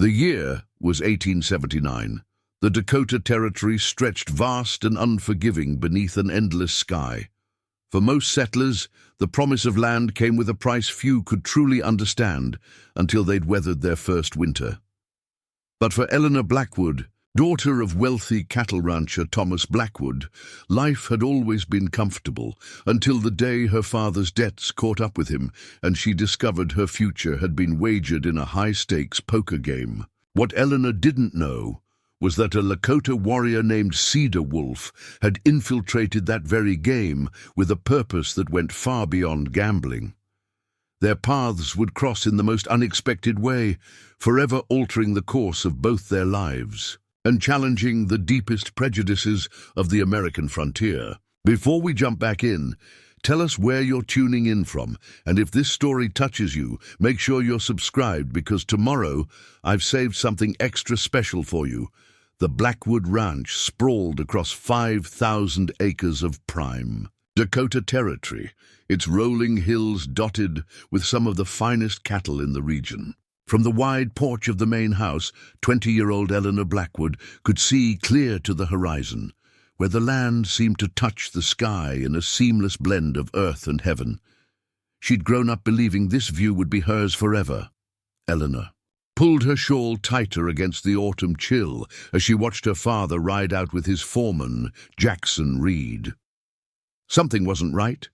The year was 1879. The Dakota Territory stretched vast and unforgiving beneath an endless sky. For most settlers, the promise of land came with a price few could truly understand until they'd weathered their first winter. But for Eleanor Blackwood, daughter of wealthy cattle rancher Thomas Blackwood, life had always been comfortable until the day her father's debts caught up with him and she discovered her future had been wagered in a high-stakes poker game. What Eleanor didn't know was that a Lakota warrior named Cedar Wolf had infiltrated that very game with a purpose that went far beyond gambling. Their paths would cross in the most unexpected way, forever altering the course of both their lives and challenging the deepest prejudices of the American frontier. Before we jump back in, tell us where you're tuning in from, and if this story touches you, make sure you're subscribed because tomorrow I've saved something extra special for you. The Blackwood Ranch sprawled across 5,000 acres of prime Dakota territory, its rolling hills dotted with some of the finest cattle in the region. From the wide porch of the main house, 20-year-old Eleanor Blackwood could see clear to the horizon, where the land seemed to touch the sky in a seamless blend of earth and heaven. She'd grown up believing this view would be hers forever. Eleanor pulled her shawl tighter against the autumn chill as she watched her father ride out with his foreman, Jackson Reed. Something wasn't right.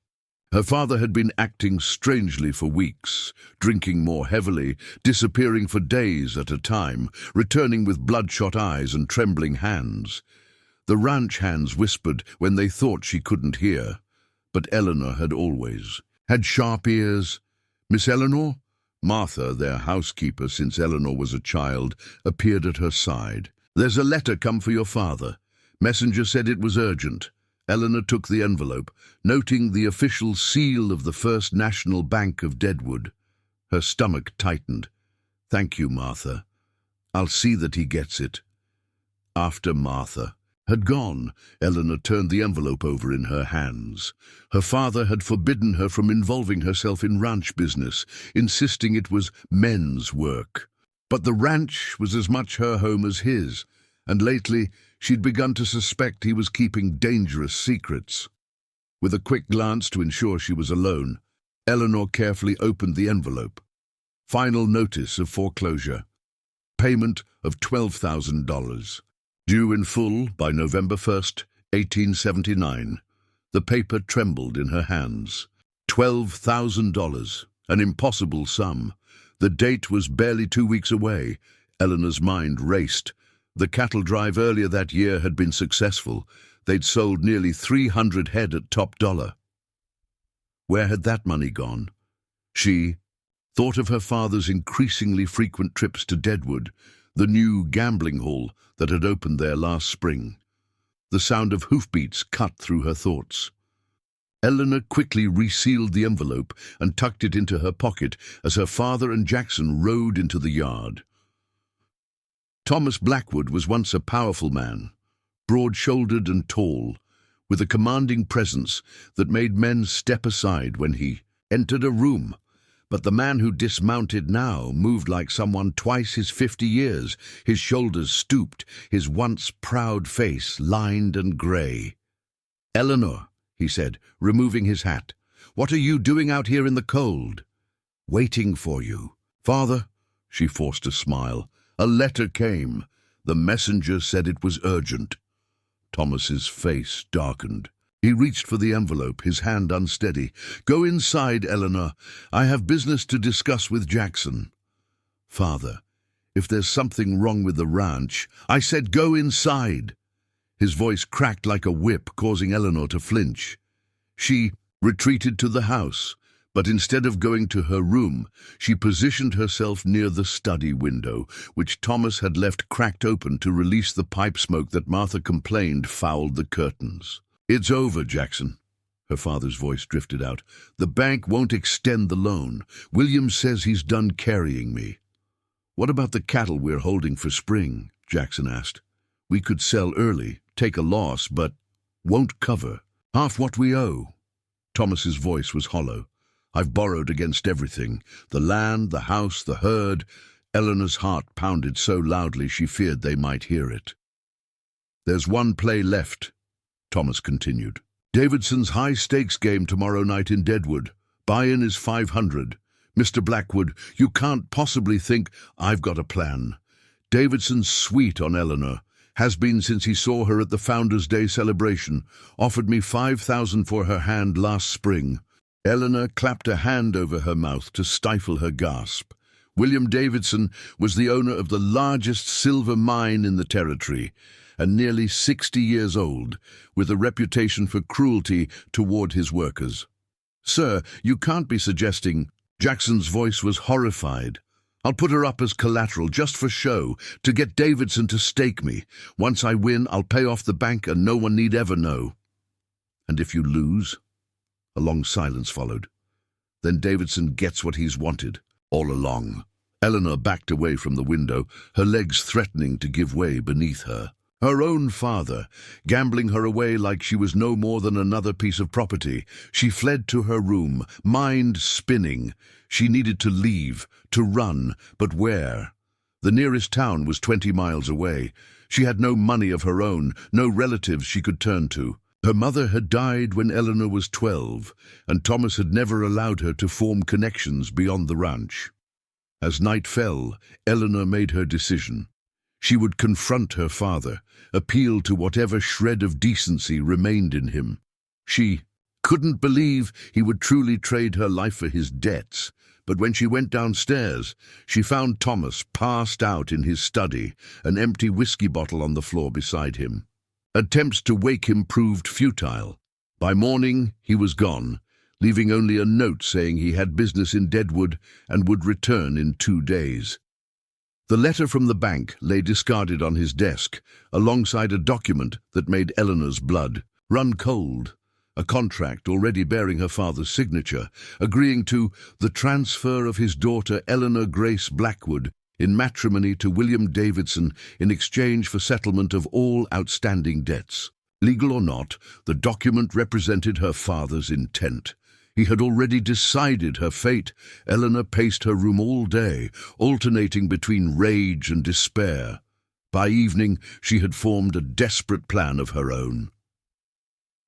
Her father had been acting strangely for weeks, drinking more heavily, disappearing for days at a time, returning with bloodshot eyes and trembling hands. The ranch hands whispered when they thought she couldn't hear, but Eleanor had always had sharp ears. Miss Eleanor? Martha, their housekeeper since Eleanor was a child, appeared at her side. "There's a letter come for your father. Messenger said it was urgent." Eleanor took the envelope, noting the official seal of the First National Bank of Deadwood. Her stomach tightened. "Thank you, Martha. I'll see that he gets it." After Martha had gone, Eleanor turned the envelope over in her hands. Her father had forbidden her from involving herself in ranch business, insisting it was men's work. But the ranch was as much her home as his, and lately she'd begun to suspect he was keeping dangerous secrets. With a quick glance to ensure she was alone, Eleanor carefully opened the envelope. Final notice of foreclosure. Payment of $12,000. Due in full by November 1st, 1879. The paper trembled in her hands. $12,000, an impossible sum. The date was barely 2 weeks away. Eleanor's mind raced. The cattle drive earlier that year had been successful. They'd sold nearly 300 head at top dollar. Where had that money gone? She thought of her father's increasingly frequent trips to Deadwood, the new gambling hall that had opened there last spring. The sound of hoofbeats cut through her thoughts. Eleanor quickly resealed the envelope and tucked it into her pocket as her father and Jackson rode into the yard. Thomas Blackwood was once a powerful man, broad-shouldered and tall, with a commanding presence that made men step aside when he entered a room. But the man who dismounted now moved like someone twice his 50 years, his shoulders stooped, his once proud face lined and grey. "Eleanor," he said, removing his hat, "what are you doing out here in the cold?" "Waiting for you." "Father," she forced a smile, "a letter came. The messenger said it was urgent." Thomas's face darkened. He reached for the envelope, his hand unsteady. "Go inside, Eleanor. I have business to discuss with Jackson." "Father, if there's something wrong with the ranch—" "I said go inside." His voice cracked like a whip, causing Eleanor to flinch. She retreated to the house, but instead of going to her room, she positioned herself near the study window, which Thomas had left cracked open to release the pipe smoke that Martha complained fouled the curtains. "It's over, Jackson." Her father's voice drifted out. "The bank won't extend the loan. William says he's done carrying me." "What about the cattle we're holding for spring?" Jackson asked. "We could sell early, take a loss, but won't cover half what we owe." Thomas's voice was hollow. "I've borrowed against everything. The land, the house, the herd. Eleanor's heart pounded so loudly she feared they might hear it. "There's one play left," Thomas continued. "Davidson's high-stakes game tomorrow night in Deadwood. Buy-in is 500. Mr. Blackwood, you can't possibly think I've got a plan. Davidson's sweet on Eleanor. Has been since he saw her at the Founders' Day celebration. Offered me 5,000 for her hand last spring." Eleanor clapped a hand over her mouth to stifle her gasp. William Davidson was the owner of the largest silver mine in the territory, and nearly 60 years old, with a reputation for cruelty toward his workers. "Sir, you can't be suggesting—" Jackson's voice was horrified. "I'll put her up as collateral, just for show, to get Davidson to stake me. Once I win, I'll pay off the bank and no one need ever know." "And if you lose?" A long silence followed. "Then Davidson gets what he's wanted, all along." Eleanor backed away from the window, her legs threatening to give way beneath her. Her own father, gambling her away like she was no more than another piece of property. She fled to her room, mind spinning. She needed to leave, to run, but where? The nearest town was 20 miles away. She had no money of her own, no relatives she could turn to. Her mother had died when Eleanor was 12, and Thomas had never allowed her to form connections beyond the ranch. As night fell, Eleanor made her decision. She would confront her father, appeal to whatever shred of decency remained in him. She couldn't believe he would truly trade her life for his debts, but when she went downstairs, she found Thomas passed out in his study, an empty whiskey bottle on the floor beside him. Attempts to wake him proved futile. By morning, he was gone, leaving only a note saying he had business in Deadwood and would return in 2 days. The letter from the bank lay discarded on his desk, alongside a document that made Eleanor's blood run cold, a contract already bearing her father's signature, agreeing to the transfer of his daughter Eleanor Grace Blackwood in matrimony to William Davidson in exchange for settlement of all outstanding debts. Legal or not, the document represented her father's intent. He had already decided her fate. Eleanor paced her room all day, alternating between rage and despair. By evening, she had formed a desperate plan of her own.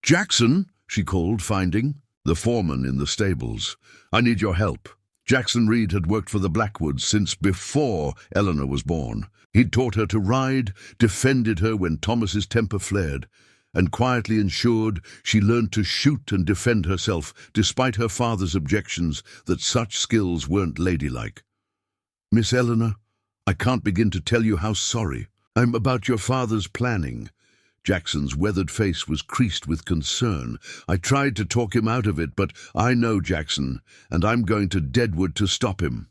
"Jackson," she called, finding the foreman in the stables. "I need your help." Jackson Reed had worked for the Blackwoods since before Eleanor was born. He'd taught her to ride, defended her when Thomas's temper flared, and quietly ensured she learned to shoot and defend herself, despite her father's objections that such skills weren't ladylike. "Miss Eleanor, I can't begin to tell you how sorry I'm about your father's planning." Jackson's weathered face was creased with concern. "I tried to talk him out of it, but I know Jackson, and I'm going to Deadwood to stop him."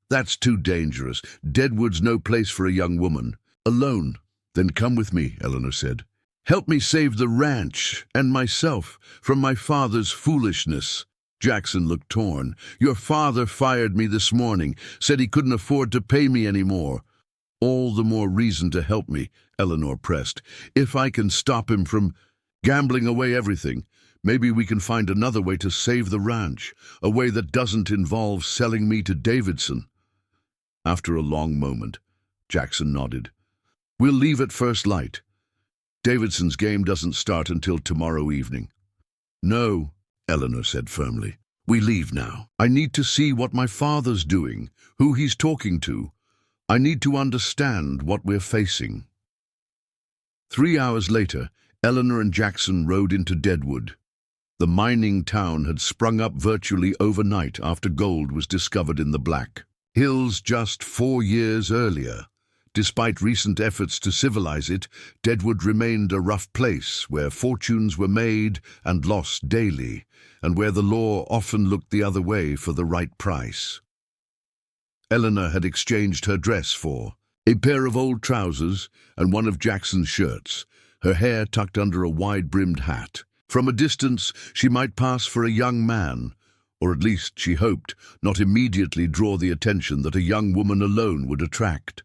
"That's too dangerous. Deadwood's no place for a young woman. Alone." "Then come with me," Eleanor said. "Help me save the ranch and myself from my father's foolishness." Jackson looked torn. "Your father fired me this morning, said he couldn't afford to pay me anymore." "All the more reason to help me," Eleanor pressed. "If I can stop him from gambling away everything, maybe we can find another way to save the ranch, a way that doesn't involve selling me to Davidson." After a long moment, Jackson nodded. "We'll leave at first light. Davidson's game doesn't start until tomorrow evening." "No," Eleanor said firmly. "We leave now. I need to see what my father's doing, who he's talking to. I need to understand what we're facing." 3 hours later, Eleanor and Jackson rode into Deadwood. The mining town had sprung up virtually overnight after gold was discovered in the Black Hills just 4 years earlier. Despite recent efforts to civilize it, Deadwood remained a rough place where fortunes were made and lost daily, and where the law often looked the other way for the right price. Eleanor had exchanged her dress for a pair of old trousers and one of Jackson's shirts, her hair tucked under a wide-brimmed hat. From a distance, she might pass for a young man, or at least, she hoped, not immediately draw the attention that a young woman alone would attract.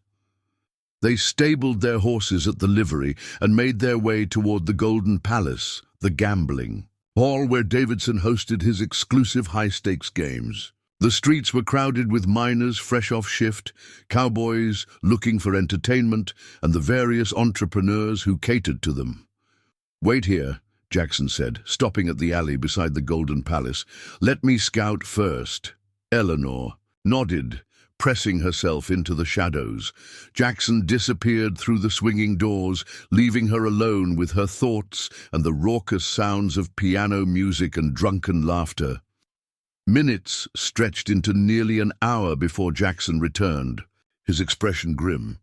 They stabled their horses at the livery and made their way toward the Golden Palace, the gambling hall where Davidson hosted his exclusive high-stakes games. The streets were crowded with miners fresh off shift, cowboys looking for entertainment, and the various entrepreneurs who catered to them. "Wait here," Jackson said, stopping at the alley beside the Golden Palace. "Let me scout first." Eleanor nodded, pressing herself into the shadows. Jackson disappeared through the swinging doors, leaving her alone with her thoughts and the raucous sounds of piano music and drunken laughter. Minutes stretched into nearly an hour before Jackson returned, his expression grim.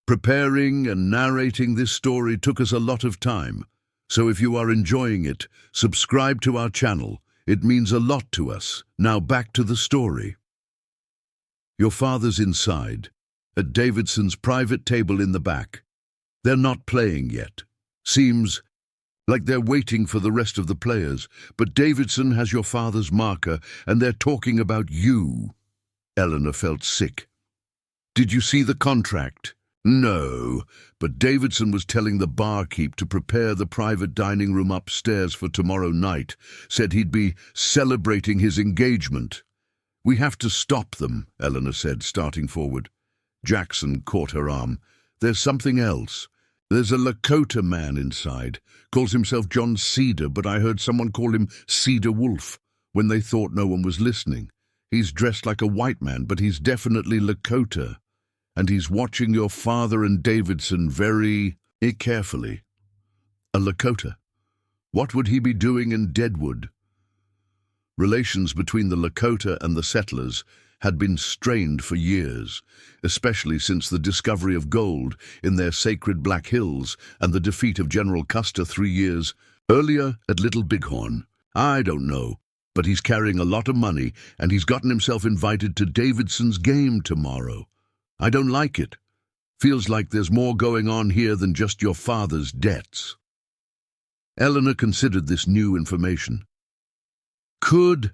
"Preparing and narrating this story took us a lot of time, so if you are enjoying it, subscribe to our channel. It means a lot to us. Now back to the story." Your father's inside, at Davidson's private table in the back. They're not playing yet. Seems like they're waiting for the rest of the players, but Davidson has your father's marker, and they're talking about you. Eleanor felt sick. "Did you see the contract?" "No, but Davidson was telling the barkeep to prepare the private dining room upstairs for tomorrow night. Said he'd be celebrating his engagement." "We have to stop them," Eleanor said, starting forward. Jackson caught her arm. "There's something else. There's a Lakota man inside. Calls himself John Cedar, but I heard someone call him Cedar Wolf when they thought no one was listening. He's dressed like a white man, but he's definitely Lakota. And he's watching your father and Davidson very carefully." "A Lakota? What would he be doing in Deadwood?" Relations between the Lakota and the settlers had been strained for years, especially since the discovery of gold in their sacred Black Hills and the defeat of General Custer 3 years earlier at Little Bighorn. "I don't know, but he's carrying a lot of money, and he's gotten himself invited to Davidson's game tomorrow. I don't like it. Feels like there's more going on here than just your father's debts." Eleanor considered this new information. "Could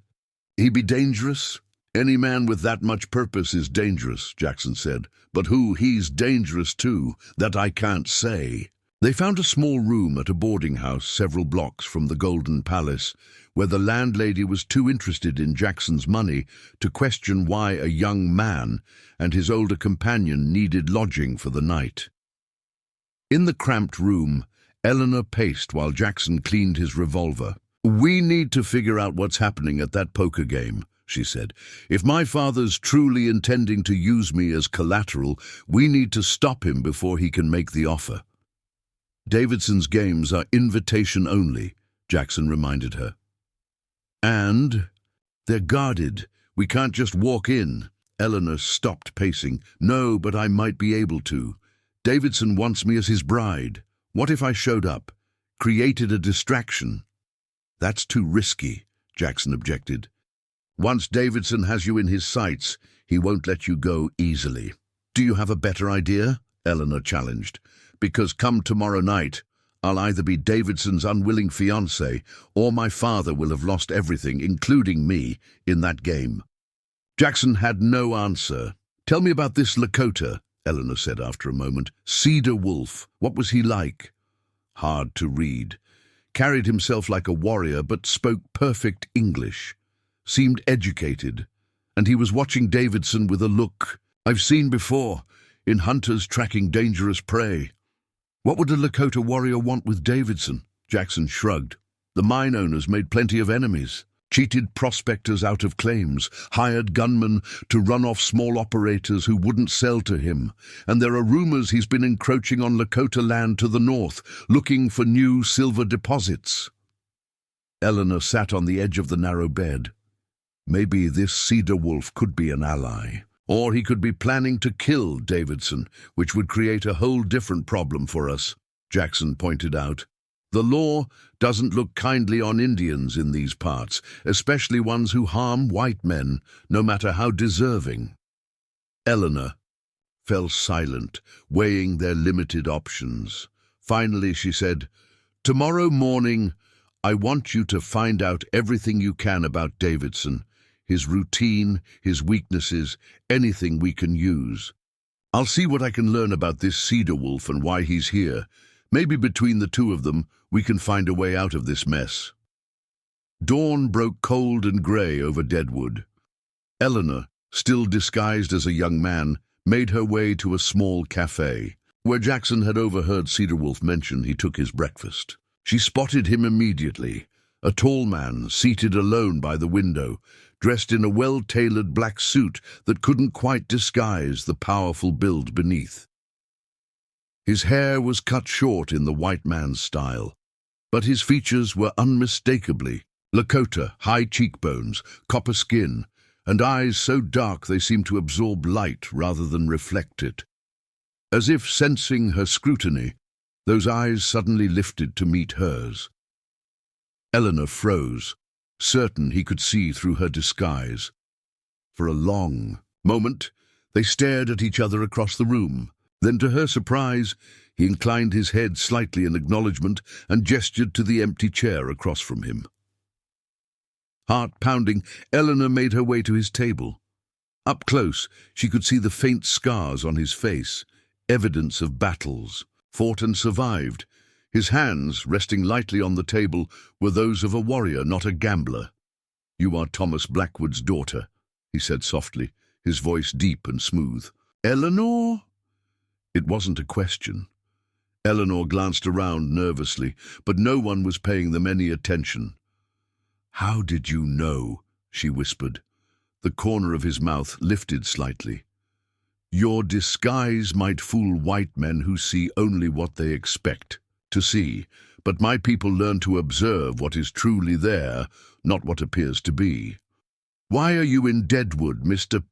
he be dangerous?" "Any man with that much purpose is dangerous," Jackson said. "But who he's dangerous to, that I can't say." They found a small room at a boarding house several blocks from the Golden Palace, where the landlady was too interested in Jackson's money to question why a young man and his older companion needed lodging for the night. In the cramped room, Eleanor paced while Jackson cleaned his revolver. "We need to figure out what's happening at that poker game," she said. "If my father's truly intending to use me as collateral, we need to stop him before he can make the offer." "Davidson's games are invitation only," Jackson reminded her. "And they're guarded. We can't just walk in." Eleanor stopped pacing. "No, but I might be able to. Davidson wants me as his bride. What if I showed up, created a distraction?" "That's too risky," Jackson objected. "Once Davidson has you in his sights, he won't let you go easily." "Do you have a better idea?" Eleanor challenged. "Because come tomorrow night, I'll either be Davidson's unwilling fiancé, or my father will have lost everything, including me, in that game." Jackson had no answer. "Tell me about this Lakota," Eleanor said after a moment. "Cedar Wolf, what was he like?" "Hard to read. Carried himself like a warrior, but spoke perfect English. Seemed educated, and he was watching Davidson with a look I've seen before in hunters tracking dangerous prey." "What would a Lakota warrior want with Davidson?" Jackson shrugged. "The mine owners made plenty of enemies. Cheated prospectors out of claims, hired gunmen to run off small operators who wouldn't sell to him, and there are rumors he's been encroaching on Lakota land to the north, looking for new silver deposits." Eleanor sat on the edge of the narrow bed. Maybe this Cedar Wolf could be an ally, or he could be planning to kill Davidson, which would create a whole different problem for us, Jackson pointed out. "The law doesn't look kindly on Indians in these parts, especially ones who harm white men, no matter how deserving." Eleanor fell silent, weighing their limited options. Finally, she said, "Tomorrow morning, I want you to find out everything you can about Davidson, his routine, his weaknesses, anything we can use. I'll see what I can learn about this Cedar Wolf and why he's here. Maybe between the two of them, we can find a way out of this mess." Dawn broke cold and grey over Deadwood. Eleanor, still disguised as a young man, made her way to a small cafe, where Jackson had overheard Cedar Wolf mention he took his breakfast. She spotted him immediately, a tall man seated alone by the window, dressed in a well-tailored black suit that couldn't quite disguise the powerful build beneath. His hair was cut short in the white man's style, but his features were unmistakably Lakota, high cheekbones, copper skin, and eyes so dark they seemed to absorb light rather than reflect it. As if sensing her scrutiny, those eyes suddenly lifted to meet hers. Eleanor froze, certain he could see through her disguise. For a long moment, they stared at each other across the room. Then, to her surprise, he inclined his head slightly in acknowledgement and gestured to the empty chair across from him. Heart-pounding, Eleanor made her way to his table. Up close, she could see the faint scars on his face, evidence of battles, fought and survived. His hands, resting lightly on the table, were those of a warrior, not a gambler. "You are Thomas Blackwood's daughter," he said softly, his voice deep and smooth. "Eleanor?" It wasn't a question. Eleanor glanced around nervously, but no one was paying them any attention. "How did you know?" she whispered. The corner of his mouth lifted slightly. "Your disguise might fool white men who see only what they expect to see, but my people learn to observe what is truly there, not what appears to be." "Why are you in Deadwood, Mr.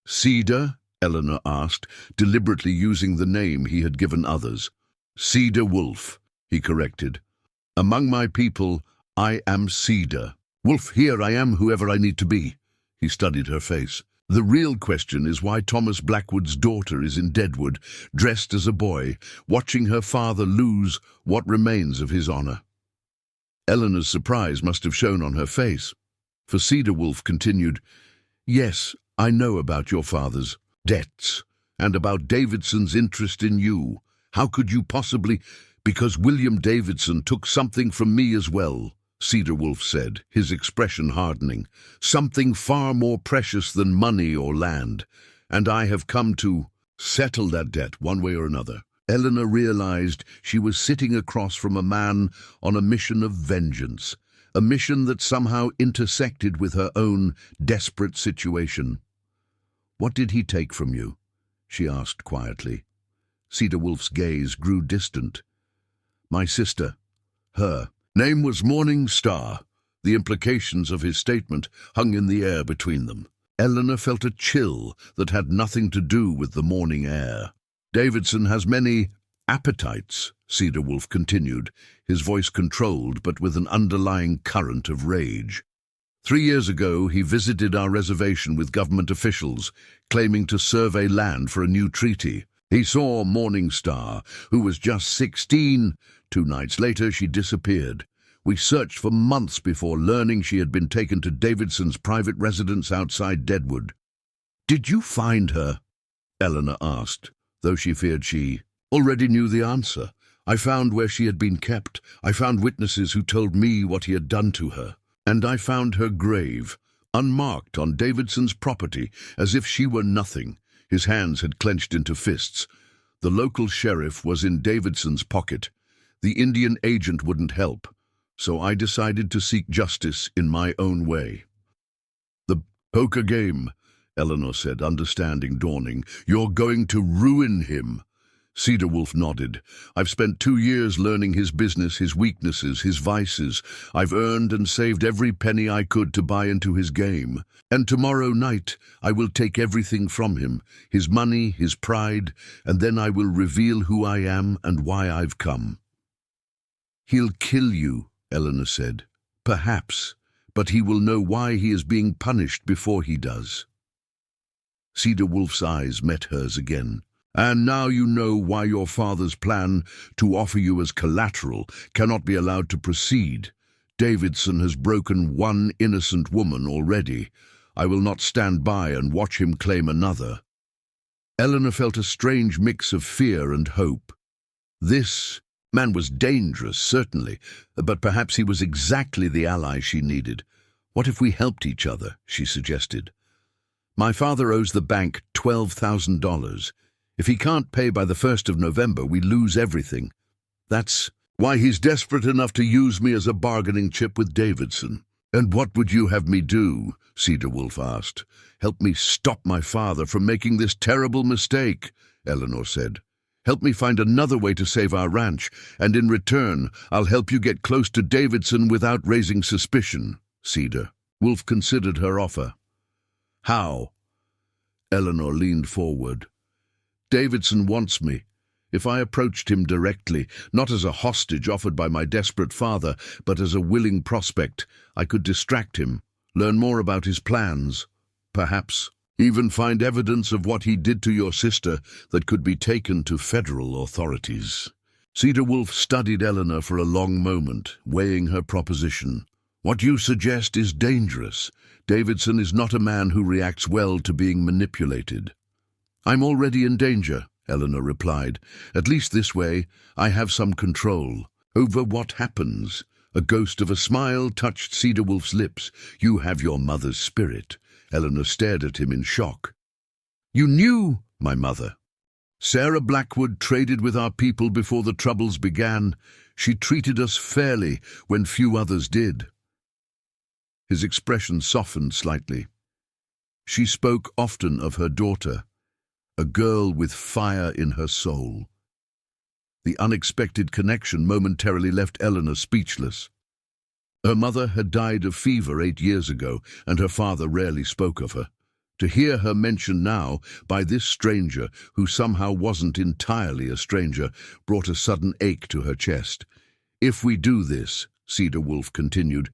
Cedar?" Eleanor asked, deliberately using the name he had given others. "Cedar Wolf," he corrected. "Among my people, I am Cedar. Wolf, here I am, whoever I need to be." He studied her face. "The real question is why Thomas Blackwood's daughter is in Deadwood, dressed as a boy, watching her father lose what remains of his honor." Eleanor's surprise must have shown on her face, for Cedar Wolf continued, "Yes, I know about your father's debts, and about Davidson's interest in you. How could you possibly—" "Because William Davidson took something from me as well," Cedar Wolf said, his expression hardening. "Something far more precious than money or land, and I have come to settle that debt one way or another." Eleanor realized she was sitting across from a man on a mission of vengeance, a mission that somehow intersected with her own desperate situation. "What did he take from you?" she asked quietly. Cedar Wolf's gaze grew distant. "My sister. Her name was Morning Star." The implications of his statement hung in the air between them. Eleanor felt a chill that had nothing to do with the morning air. "Davidson has many appetites," Cedar Wolf continued, his voice controlled but with an underlying current of rage. 3 years ago, he visited our reservation with government officials, claiming to survey land for a new treaty. He saw Morning Star, who was just 16. 2 nights later, she disappeared. We searched for months before learning she had been taken to Davidson's private residence outside Deadwood. "Did you find her?" Eleanor asked, though she feared she already knew the answer. "I found where she had been kept. I found witnesses who told me what he had done to her. And I found her grave, unmarked on Davidson's property, as if she were nothing." His hands had clenched into fists. "The local sheriff was in Davidson's pocket. The Indian agent wouldn't help, so I decided to seek justice in my own way." "The poker game," Eleanor said, understanding dawning. "You're going to ruin him." Cedar Wolf nodded. "I've spent 2 years learning his business, his weaknesses, his vices. I've earned and saved every penny I could to buy into his game. And tomorrow night I will take everything from him, his money, his pride, and then I will reveal who I am and why I've come." "He'll kill you," Eleanor said. "Perhaps, but he will know why he is being punished before he does." Cedar Wolf's eyes met hers again. "And now you know why your father's plan to offer you as collateral cannot be allowed to proceed. Davidson has broken one innocent woman already. I will not stand by and watch him claim another." Eleanor felt a strange mix of fear and hope. This man was dangerous, certainly, but perhaps he was exactly the ally she needed. "What if we helped each other?" she suggested. My father owes the bank $12,000. If he can't pay by the 1st of November, we lose everything. That's why he's desperate enough to use me as a bargaining chip with Davidson. And what would you have me do? Cedar Wolf asked. Help me stop my father from making this terrible mistake, Eleanor said. Help me find another way to save our ranch, and in return, I'll help you get close to Davidson without raising suspicion. Cedar Wolf considered her offer. How? Eleanor leaned forward. Davidson wants me. If I approached him directly, not as a hostage offered by my desperate father, but as a willing prospect, I could distract him, learn more about his plans, perhaps even find evidence of what he did to your sister that could be taken to federal authorities. Cedar Wolf studied Eleanor for a long moment, weighing her proposition. What you suggest is dangerous. Davidson is not a man who reacts well to being manipulated. I'm already in danger, Eleanor replied. At least this way, I have some control over what happens. A ghost of a smile touched Cedar Wolf's lips. You have your mother's spirit. Eleanor stared at him in shock. You knew my mother. Sarah Blackwood traded with our people before the troubles began. She treated us fairly when few others did. His expression softened slightly. She spoke often of her daughter, a girl with fire in her soul. The unexpected connection momentarily left Eleanor speechless. Her mother had died of fever 8 years ago, and her father rarely spoke of her. To hear her mentioned now by this stranger, who somehow wasn't entirely a stranger, brought a sudden ache to her chest. If we do this, Cedar Wolf continued,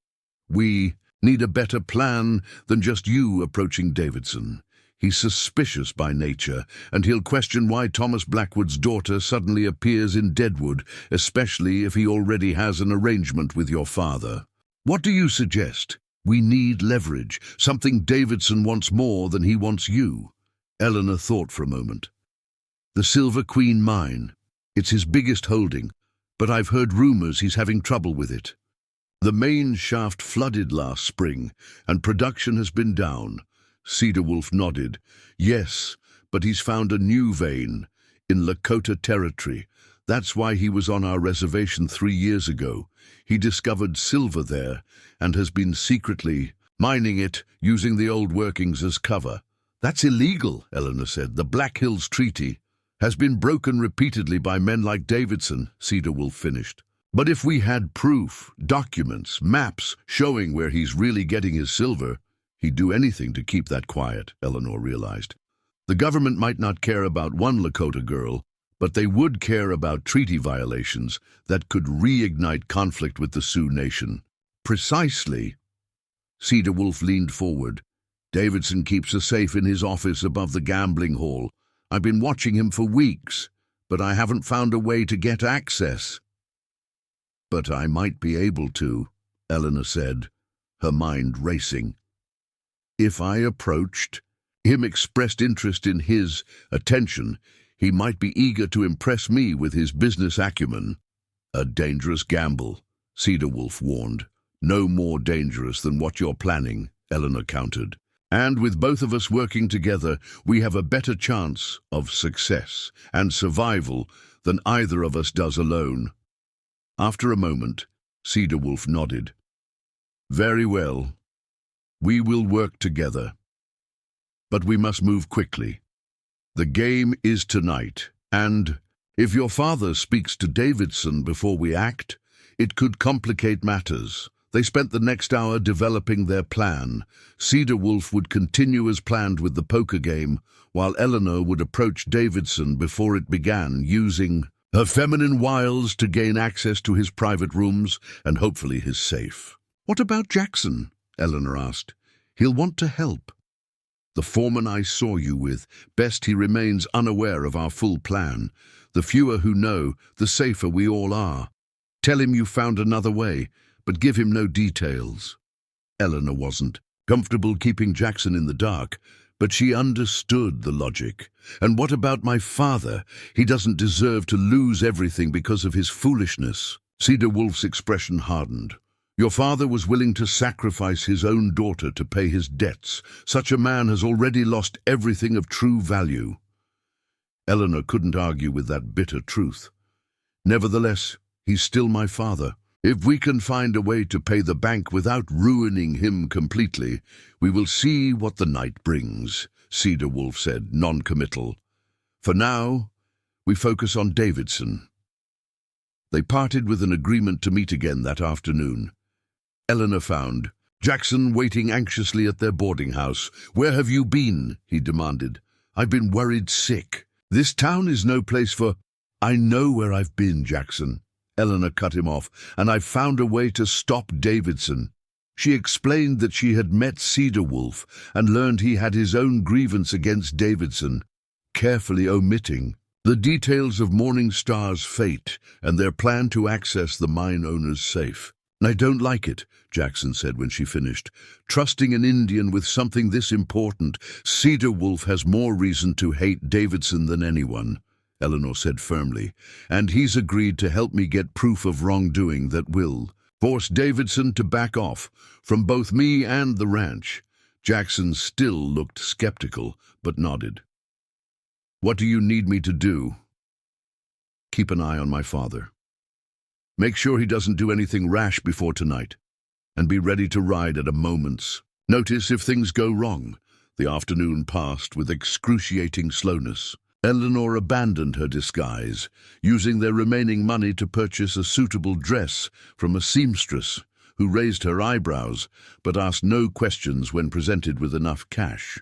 we need a better plan than just you approaching Davidson. He's suspicious by nature, and he'll question why Thomas Blackwood's daughter suddenly appears in Deadwood, especially if he already has an arrangement with your father. What do you suggest? We need leverage, something Davidson wants more than he wants you. Eleanor thought for a moment. The Silver Queen mine. It's his biggest holding, but I've heard rumors he's having trouble with it. The main shaft flooded last spring, and production has been down. Cedar Wolf nodded. Yes, but he's found a new vein in Lakota territory. That's why he was on our reservation 3 years ago. He discovered silver there and has been secretly mining it using the old workings as cover. That's illegal, Eleanor said. The Black Hills Treaty has been broken repeatedly by men like Davidson, Cedar Wolf finished. But if we had proof, documents, maps showing where he's really getting his silver, he'd do anything to keep that quiet, Eleanor realized. The government might not care about one Lakota girl, but they would care about treaty violations that could reignite conflict with the Sioux Nation. Precisely. Cedar Wolf leaned forward. Davidson keeps a safe in his office above the gambling hall. I've been watching him for weeks, but I haven't found a way to get access. But I might be able to, Eleanor said, her mind racing. If I approached, him expressed interest in his attention, he might be eager to impress me with his business acumen. A dangerous gamble, Cedar Wolf warned. No more dangerous than what you're planning, Eleanor countered. And with both of us working together, we have a better chance of success and survival than either of us does alone. After a moment, Cedar Wolf nodded. Very well. We will work together. But we must move quickly. The game is tonight, and if your father speaks to Davidson before we act, it could complicate matters. They spent the next hour developing their plan. Cedar Wolf would continue as planned with the poker game, while Eleanor would approach Davidson before it began, using her feminine wiles to gain access to his private rooms and hopefully his safe. What about Jackson? Eleanor asked. He'll want to help. The foreman I saw you with, best he remains unaware of our full plan. The fewer who know, the safer we all are. Tell him you found another way, but give him no details. Eleanor wasn't comfortable keeping Jackson in the dark, but she understood the logic. And what about my father? He doesn't deserve to lose everything because of his foolishness. Cedar Wolf's expression hardened. Your father was willing to sacrifice his own daughter to pay his debts. Such a man has already lost everything of true value. Eleanor couldn't argue with that bitter truth. Nevertheless, he's still my father. If we can find a way to pay the bank without ruining him completely, we will see what the night brings, Cedar Wolf said, non-committal. For now, we focus on Davidson. They parted with an agreement to meet again that afternoon. Eleanor found Jackson waiting anxiously at their boarding house. "Where have you been?" he demanded. "I've been worried sick. This town is no place for—" "I know where I've been, Jackson." Eleanor cut him off, "and I've found a way to stop Davidson." She explained that she had met Cedar Wolf and learned he had his own grievance against Davidson, carefully omitting the details of Morningstar's fate and their plan to access the mine owner's safe. "I don't like it," Jackson said when she finished. "Trusting an Indian with something this important. Cedar Wolf has more reason to hate Davidson than anyone," Eleanor said firmly, "and he's agreed to help me get proof of wrongdoing that will force Davidson to back off from both me and the ranch." Jackson still looked skeptical, but nodded. "What do you need me to do?" "Keep an eye on my father. Make sure he doesn't do anything rash before tonight, and be ready to ride at a moment's notice if things go wrong." The afternoon passed with excruciating slowness. Eleanor abandoned her disguise, using their remaining money to purchase a suitable dress from a seamstress who raised her eyebrows but asked no questions when presented with enough cash.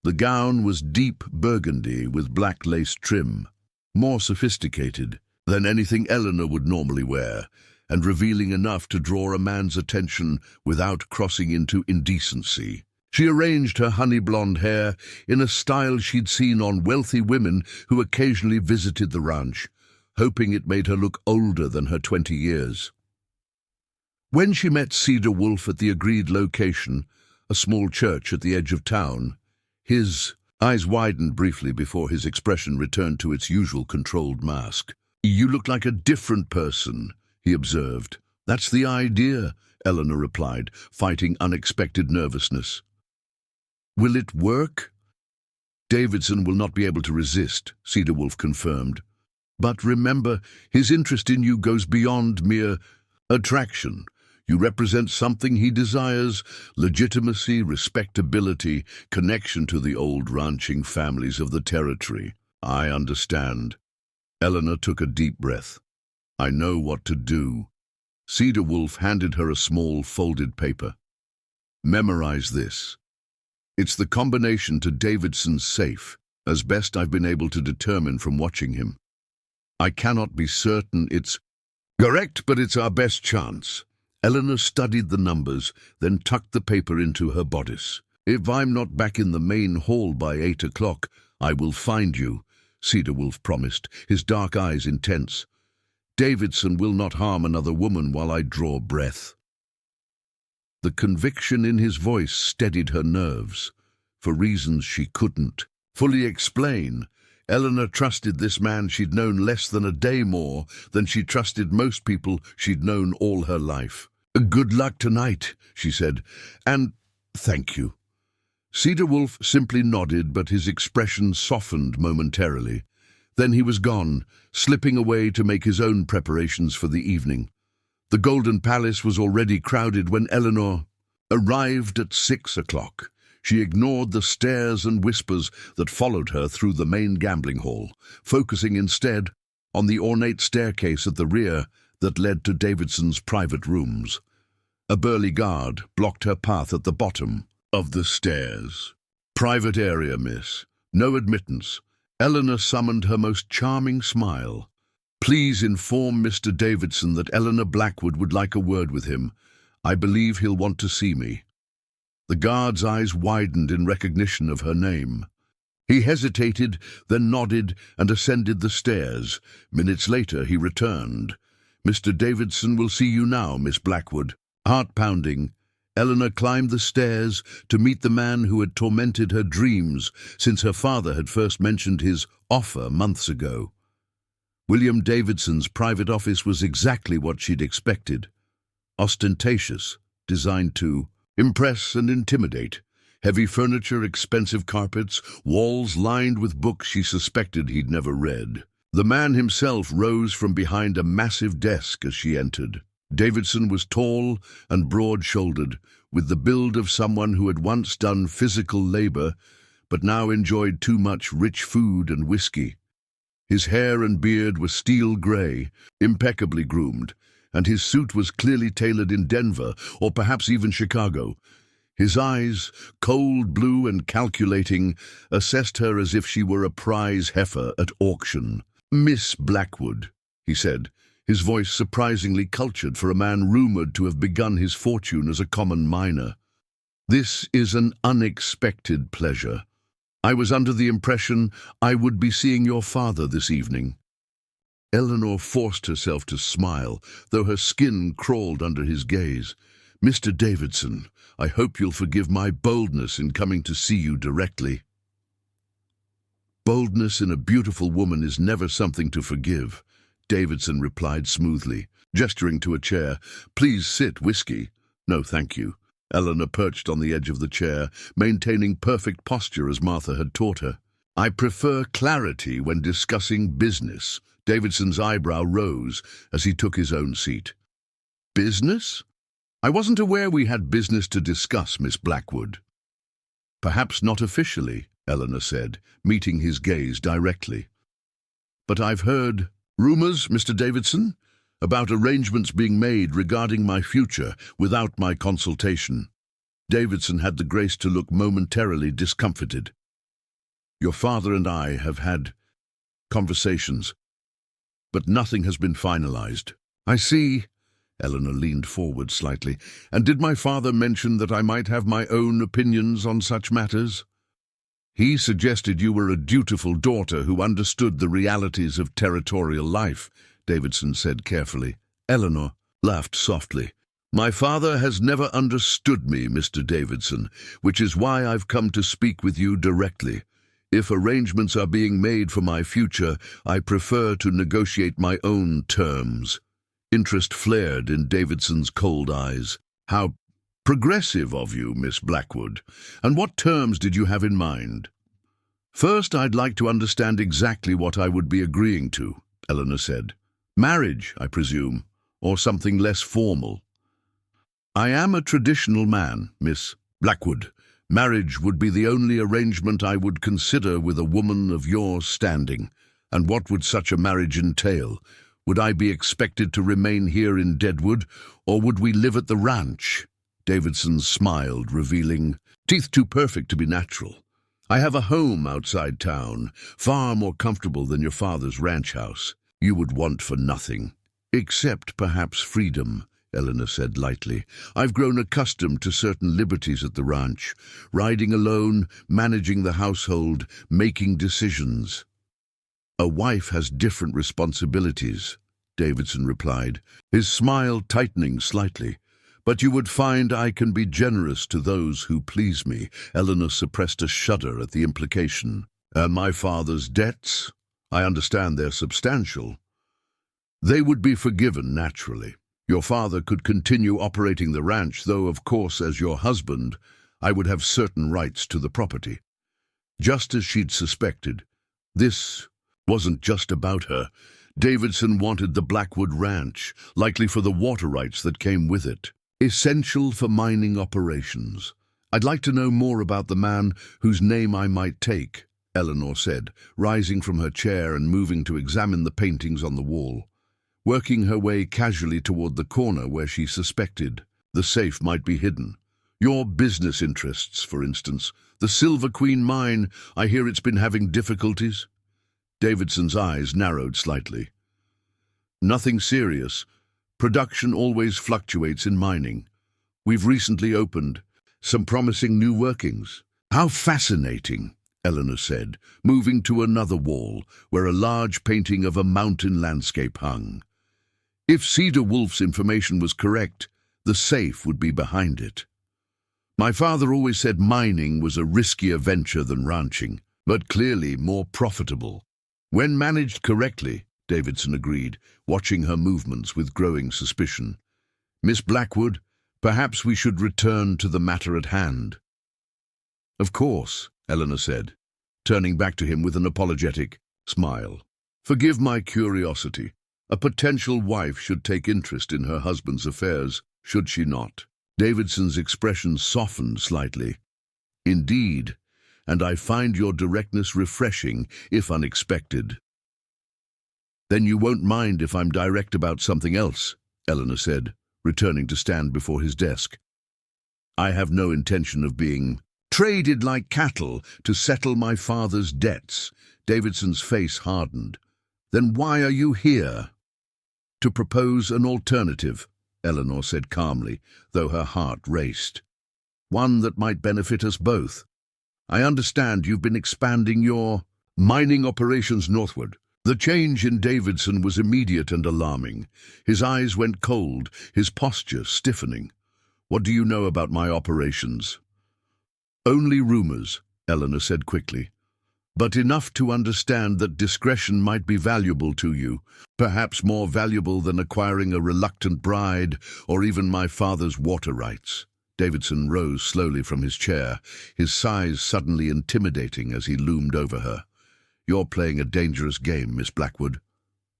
The gown was deep burgundy with black lace trim, more sophisticated than anything Eleanor would normally wear, and revealing enough to draw a man's attention without crossing into indecency. She arranged her honey-blonde hair in a style she'd seen on wealthy women who occasionally visited the ranch, hoping it made her look older than her 20 years. When she met Cedar Wolf at the agreed location, a small church at the edge of town, his eyes widened briefly before his expression returned to its usual controlled mask. "You look like a different person," he observed. "That's the idea," Eleanor replied, fighting unexpected nervousness. "Will it work?" "Davidson will not be able to resist," Cedar Wolf confirmed. "But remember, his interest in you goes beyond mere attraction. You represent something he desires: legitimacy, respectability, connection to the old ranching families of the territory." "I understand." Eleanor took a deep breath. "I know what to do." Cedar Wolf handed her a small folded paper. "Memorize this. It's the combination to Davidson's safe, as best I've been able to determine from watching him. I cannot be certain it's correct, but it's our best chance." Eleanor studied the numbers, then tucked the paper into her bodice. "If I'm not back in the main hall by 8 o'clock, I will find you," Cedar Wolf promised, his dark eyes intense. "Davidson will not harm another woman while I draw breath." The conviction in his voice steadied her nerves. For reasons she couldn't fully explain, Eleanor trusted this man she'd known less than a day more than she trusted most people she'd known all her life. "Good luck tonight," she said, "and thank you." Cedar Wolf simply nodded, but his expression softened momentarily. Then he was gone, slipping away to make his own preparations for the evening. The Golden Palace was already crowded when Eleanor arrived at 6 o'clock. She ignored the stares and whispers that followed her through the main gambling hall, focusing instead on the ornate staircase at the rear that led to Davidson's private rooms. A burly guard blocked her path at the bottom of the stairs. "Private area, miss. No admittance." Eleanor summoned her most charming smile. "Please inform Mr. Davidson that Eleanor Blackwood would like a word with him. I believe he'll want to see me." The guard's eyes widened in recognition of her name. He hesitated, then nodded and ascended the stairs. Minutes later he returned. "Mr. Davidson will see you now, Miss Blackwood." Heart-pounding, Eleanor climbed the stairs to meet the man who had tormented her dreams since her father had first mentioned his offer months ago. William Davidson's private office was exactly what she'd expected. ostentatious, designed to impress and intimidate. Heavy furniture, expensive carpets, walls lined with books she suspected he'd never read. The man himself rose from behind a massive desk as she entered. Davidson was tall and broad-shouldered, with the build of someone who had once done physical labor, but now enjoyed too much rich food and whiskey. His hair and beard were steel gray, impeccably groomed, and his suit was clearly tailored in Denver, or perhaps even Chicago. His eyes, cold blue and calculating, assessed her as if she were a prize heifer at auction. "Miss Blackwood," he said, his voice surprisingly cultured for a man rumored to have begun his fortune as a common miner. "This is an unexpected pleasure. I was under the impression I would be seeing your father this evening." Eleanor forced herself to smile, though her skin crawled under his gaze. "Mr. Davidson, I hope you'll forgive my boldness in coming to see you directly." "Boldness in a beautiful woman is never something to forgive," Davidson replied smoothly, gesturing to a chair. "Please sit, whiskey." "No, thank you." Eleanor perched on the edge of the chair, maintaining perfect posture as Martha had taught her. "I prefer clarity when discussing business." Davidson's eyebrow rose as he took his own seat. "Business? I wasn't aware we had business to discuss, Miss Blackwood." "Perhaps not officially," Eleanor said, meeting his gaze directly. "But I've heard rumors, Mr. Davidson, about arrangements being made regarding my future without my consultation." Davidson had the grace to look momentarily discomfited. "Your father and I have had conversations, but nothing has been finalized." "I see." Eleanor leaned forward slightly. "And did my father mention that I might have my own opinions on such matters?" "He suggested you were a dutiful daughter who understood the realities of territorial life," Davidson said carefully. Eleanor laughed softly. "My father has never understood me, Mr. Davidson, which is why I've come to speak with you directly. If arrangements are being made for my future, I prefer to negotiate my own terms." Interest flared in Davidson's cold eyes. "How progressive of you, Miss Blackwood. And what terms did you have in mind?" "First, I'd like to understand exactly what I would be agreeing to," Eleanor said. "Marriage, I presume, or something less formal." "I am a traditional man, Miss Blackwood. Marriage would be the only arrangement I would consider with a woman of your standing. And what would such a marriage entail? Would I be expected to remain here in Deadwood, or would we live at the ranch?" Davidson smiled, revealing teeth too perfect to be natural. "I have a home outside town, far more comfortable than your father's ranch house. You would want for nothing, except perhaps freedom," Eleanor said lightly. "I've grown accustomed to certain liberties at the ranch, riding alone, managing the household, making decisions." "A wife has different responsibilities," Davidson replied, his smile tightening slightly. "But you would find I can be generous to those who please me." Eleanor suppressed a shudder at the implication. "And my father's debts? I understand they're substantial." "They would be forgiven naturally. Your father could continue operating the ranch, though, of course, as your husband, I would have certain rights to the property." Just as she'd suspected, this wasn't just about her. Davidson wanted the Blackwood Ranch, likely for the water rights that came with it. Essential for mining operations. "I'd like to know more about the man whose name I might take," Eleanor said, rising from her chair and moving to examine the paintings on the wall, working her way casually toward the corner where she suspected the safe might be hidden. "Your business interests, for instance. The Silver Queen mine, I hear it's been having difficulties." Davidson's eyes narrowed slightly. "Nothing serious. Production always fluctuates in mining. We've recently opened some promising new workings." "How fascinating," Eleanor said, moving to another wall where a large painting of a mountain landscape hung. "If Cedar Wolf's information was correct, the safe would be behind it. My father always said mining was a riskier venture than ranching, but clearly more profitable." "When managed correctly," Davidson agreed, watching her movements with growing suspicion. Miss Blackwood, perhaps we should return to the matter at hand. Of course, Eleanor said, turning back to him with an apologetic smile. Forgive my curiosity. A potential wife should take interest in her husband's affairs, should she not? Davidson's expression softened slightly. Indeed, and I find your directness refreshing, if unexpected. Then you won't mind if I'm direct about something else, Eleanor said, returning to stand before his desk. I have no intention of being traded like cattle to settle my father's debts. Davidson's face hardened. Then why are you here? To propose an alternative, Eleanor said calmly, though her heart raced. One that might benefit us both. I understand you've been expanding your mining operations northward. The change in Davidson was immediate and alarming. His eyes went cold, his posture stiffening. What do you know about my operations? Only rumors, Eleanor said quickly. But enough to understand that discretion might be valuable to you, perhaps more valuable than acquiring a reluctant bride or even my father's water rights. Davidson rose slowly from his chair, his size suddenly intimidating as he loomed over her. You're playing a dangerous game, Miss Blackwood.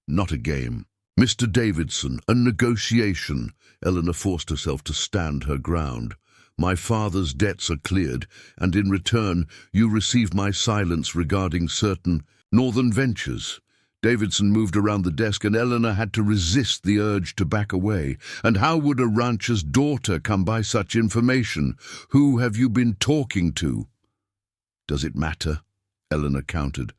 Not a game. Mr. Davidson, a negotiation. Eleanor forced herself to stand her ground. My father's debts are cleared, and in return you receive my silence regarding certain northern ventures. Davidson moved around the desk, and Eleanor had to resist the urge to back away. And how would a rancher's daughter come by such information? Who have you been talking to? Does it matter? Eleanor countered.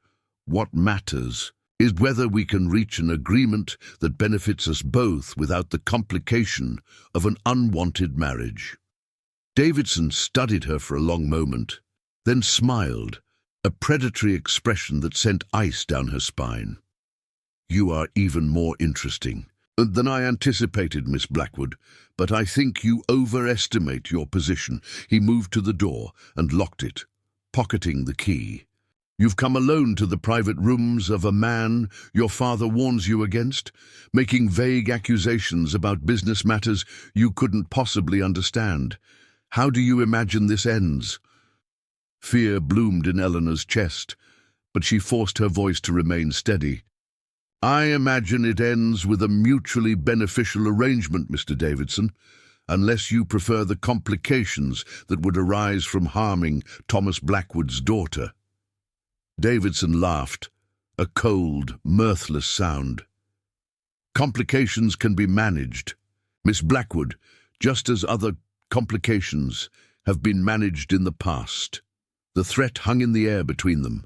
What matters is whether we can reach an agreement that benefits us both without the complication of an unwanted marriage. Davidson studied her for a long moment, then smiled, a predatory expression that sent ice down her spine. You are even more interesting than I anticipated, Miss Blackwood, but I think you overestimate your position. He moved to the door and locked it, pocketing the key. You've come alone to the private rooms of a man your father warns you against, making vague accusations about business matters you couldn't possibly understand. How do you imagine this ends? Fear bloomed in Eleanor's chest, but she forced her voice to remain steady. I imagine it ends with a mutually beneficial arrangement, Mr. Davidson, unless you prefer the complications that would arise from harming Thomas Blackwood's daughter. Davidson laughed, a cold, mirthless sound. Complications can be managed, Miss Blackwood, just as other complications have been managed in the past. The threat hung in the air between them.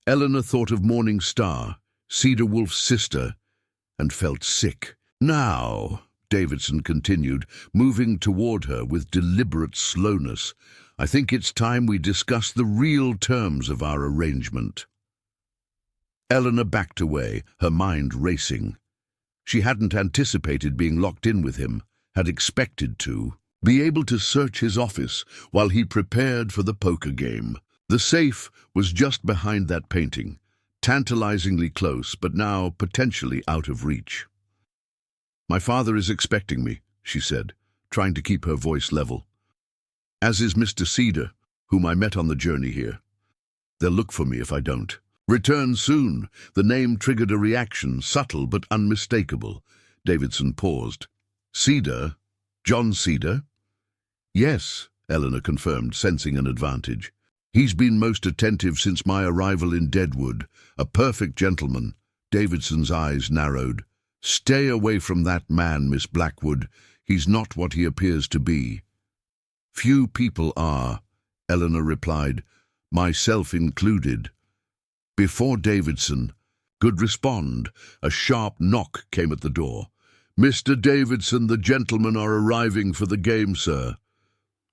Eleanor thought of Morning Star, Cedar Wolf's sister, and felt sick. Now, Davidson continued, moving toward her with deliberate slowness, I think it's time we discuss the real terms of our arrangement. Eleanor backed away, her mind racing. She hadn't anticipated being locked in with him, had expected to be able to search his office while he prepared for the poker game. The safe was just behind that painting, tantalizingly close, but now potentially out of reach. My father is expecting me, she said, trying to keep her voice level. As is Mr. Cedar, whom I met on the journey here. They'll look for me if I don't. Return soon. The name triggered a reaction, subtle but unmistakable. Davidson paused. Cedar? John Cedar? Yes, Eleanor confirmed, sensing an advantage. He's been most attentive since my arrival in Deadwood. A perfect gentleman. Davidson's eyes narrowed. Stay away from that man, Miss Blackwood. He's not what he appears to be. Few people are, Eleanor replied, myself included. Before Davidson could respond, a sharp knock came at the door. Mr. Davidson, the gentlemen are arriving for the game, sir.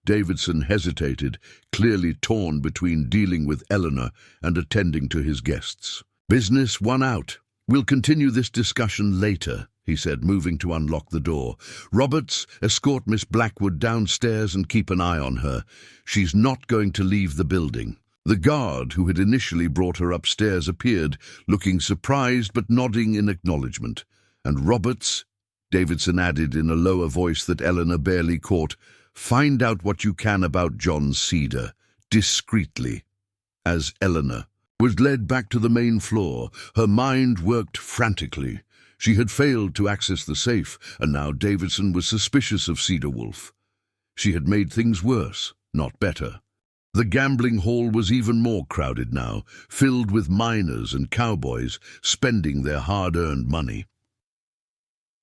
Davidson hesitated, clearly torn between dealing with Eleanor and attending to his guests. Business won out. We'll continue this discussion later, he said, moving to unlock the door. Roberts, escort Miss Blackwood downstairs and keep an eye on her. She's not going to leave the building. The guard who had initially brought her upstairs appeared, looking surprised but nodding in acknowledgement. And Roberts, Davidson added in a lower voice that Eleanor barely caught. "Find out what you can about John Cedar, discreetly." As Eleanor was led back to the main floor, her mind worked frantically. She had failed to access the safe, and now Davidson was suspicious of Cedar Wolf. She had made things worse, not better. The gambling hall was even more crowded now, filled with miners and cowboys spending their hard-earned money.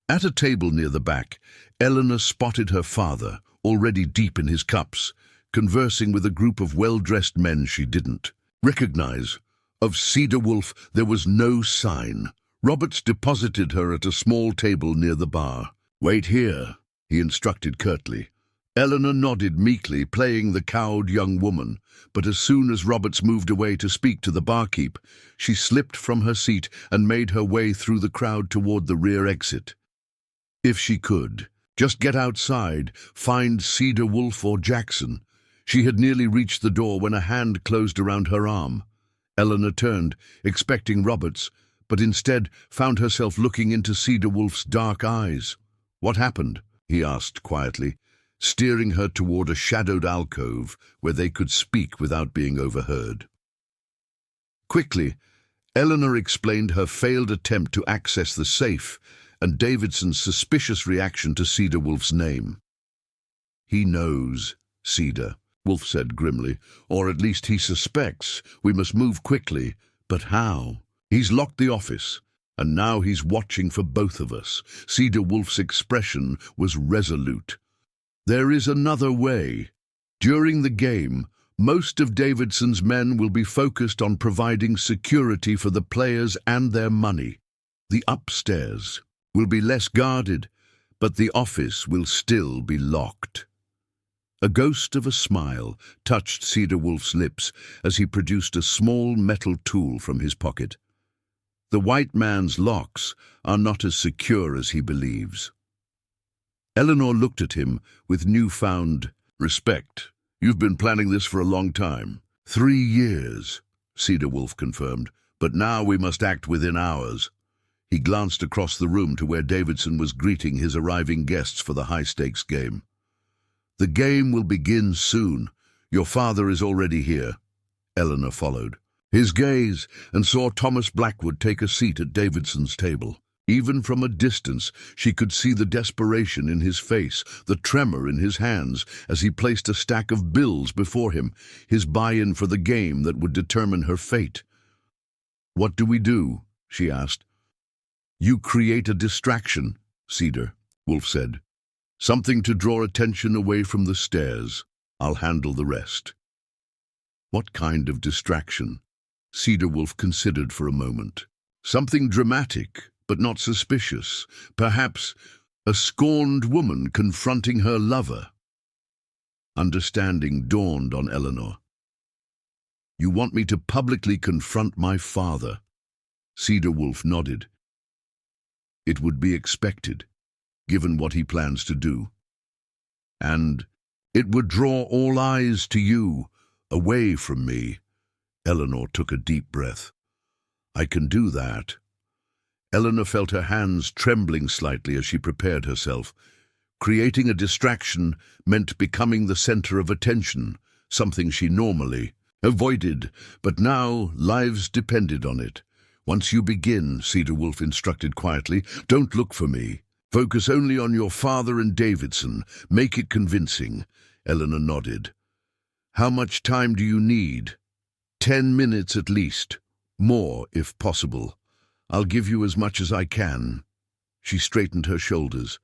At a table near the back, Eleanor spotted her father, already deep in his cups, conversing with a group of well-dressed men she didn't recognize. Of Cedar Wolf there was no sign. Roberts deposited her at a small table near the bar. "Wait here," he instructed curtly. Eleanor nodded meekly, playing the cowed young woman, but as soon as Roberts moved away to speak to the barkeep, she slipped from her seat and made her way through the crowd toward the rear exit. If she could just get outside, find Cedar Wolf or Jackson. She had nearly reached the door when a hand closed around her arm. Eleanor turned, expecting Roberts, but instead found herself looking into Cedar Wolf's dark eyes. "What happened?" he asked quietly, steering her toward a shadowed alcove where they could speak without being overheard. Quickly, Eleanor explained her failed attempt to access the safe and Davidson's suspicious reaction to Cedar Wolf's name. "He knows, Cedar," Wolf said grimly, "or at least he suspects. We must move quickly. But how? He's locked the office, and now he's watching for both of us." Cedar Wolf's expression was resolute. "There is another way. During the game, most of Davidson's men will be focused on providing security for the players and their money. The upstairs will be less guarded, but the office will still be locked." A ghost of a smile touched Cedar Wolf's lips as he produced a small metal tool from his pocket. "The white man's locks are not as secure as he believes." Eleanor looked at him with newfound respect. "You've been planning this for a long time." 3 years, Cedar Wolf confirmed, "but now we must act within hours." He glanced across the room to where Davidson was greeting his arriving guests for the high-stakes game. "The game will begin soon. Your father is already here." Eleanor followed his gaze and saw Thomas Blackwood take a seat at Davidson's table. Even from a distance, she could see the desperation in his face, the tremor in his hands as he placed a stack of bills before him, his buy-in for the game that would determine her fate. "What do we do?" she asked. "You create a distraction," Cedar Wolf said. "Something to draw attention away from the stairs. I'll handle the rest." "What kind of distraction?" Cedar Wolf considered for a moment. "Something dramatic, but not suspicious. Perhaps a scorned woman confronting her lover." Understanding dawned on Eleanor. "You want me to publicly confront my father?" Cedar Wolf nodded. "It would be expected, given what he plans to do. And it would draw all eyes to you, away from me." Eleanor took a deep breath. "I can do that." Eleanor felt her hands trembling slightly as she prepared herself. Creating a distraction meant becoming the center of attention, something she normally avoided, but now lives depended on it. "Once you begin," Cedar Wolf instructed quietly, "don't look for me. Focus only on your father and Davidson. Make it convincing." Eleanor nodded. "How much time do you need?" 10 minutes at least. More, if possible. I'll give you as much as I can." She straightened her shoulders.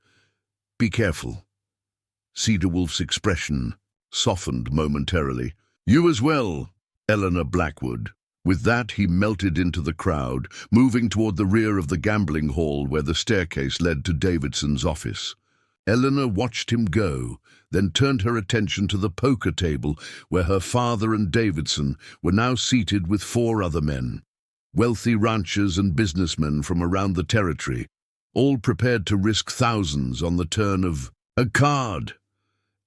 "Be careful." Cedar Wolf's expression softened momentarily. "You as well, Eleanor Blackwood." With that, he melted into the crowd, moving toward the rear of the gambling hall where the staircase led to Davidson's office. Eleanor watched him go, then turned her attention to the poker table where her father and Davidson were now seated with 4 other men. Wealthy ranchers and businessmen from around the territory, all prepared to risk thousands on the turn of a card.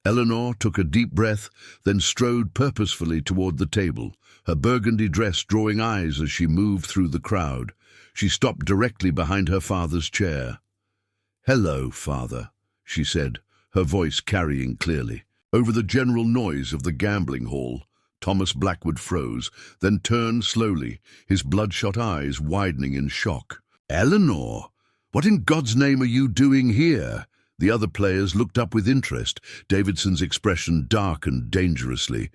Eleanor took a deep breath, then strode purposefully toward the table, her burgundy dress drawing eyes as she moved through the crowd. She stopped directly behind her father's chair. "Hello, father," she said, her voice carrying clearly. Over the general noise of the gambling hall, Thomas Blackwood froze, then turned slowly, his bloodshot eyes widening in shock. "Eleanor, what in God's name are you doing here?" The other players looked up with interest, Davidson's expression darkened dangerously.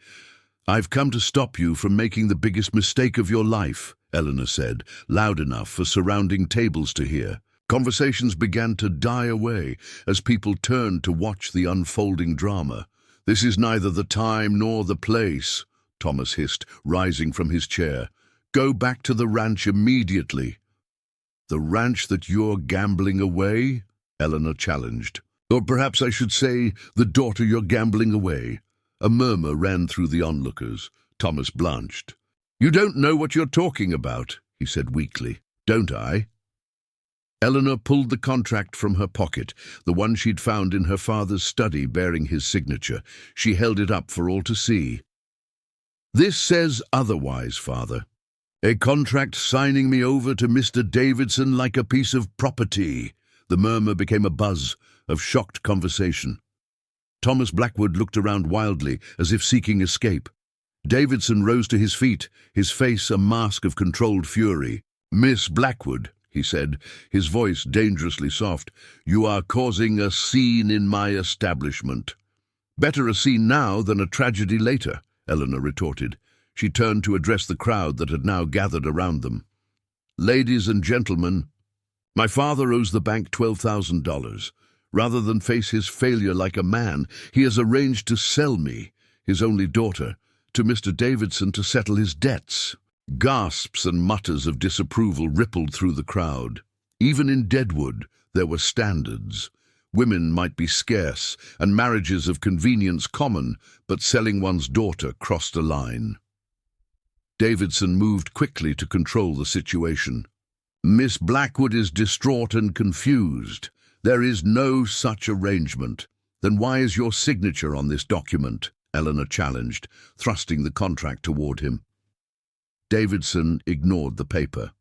"I've come to stop you from making the biggest mistake of your life," Eleanor said, loud enough for surrounding tables to hear. Conversations began to die away as people turned to watch the unfolding drama. "This is neither the time nor the place," Thomas hissed, rising from his chair. "Go back to the ranch immediately." "The ranch that you're gambling away?" Eleanor challenged. "Or perhaps I should say, the daughter you're gambling away." A murmur ran through the onlookers. Thomas blanched. "You don't know what you're talking about," he said weakly. "Don't I?" Eleanor pulled the contract from her pocket, the one she'd found in her father's study bearing his signature. She held it up for all to see. "This says otherwise, father. A contract signing me over to Mr. Davidson like a piece of property." The murmur became a buzz of shocked conversation. Thomas Blackwood looked around wildly, as if seeking escape. Davidson rose to his feet, his face a mask of controlled fury. "Miss Blackwood," he said, his voice dangerously soft, "you are causing a scene in my establishment." "Better a scene now than a tragedy later," Eleanor retorted. She turned to address the crowd that had now gathered around them. "Ladies and gentlemen, my father owes the bank $12,000. Rather than face his failure like a man, he has arranged to sell me, his only daughter, to Mr. Davidson to settle his debts." Gasps and mutters of disapproval rippled through the crowd. Even in Deadwood, there were standards. Women might be scarce, and marriages of convenience common, but selling one's daughter crossed a line. Davidson moved quickly to control the situation. "Miss Blackwood is distraught and confused. There is no such arrangement." "Then why is your signature on this document?" Eleanor challenged, thrusting the contract toward him. Davidson ignored the paper.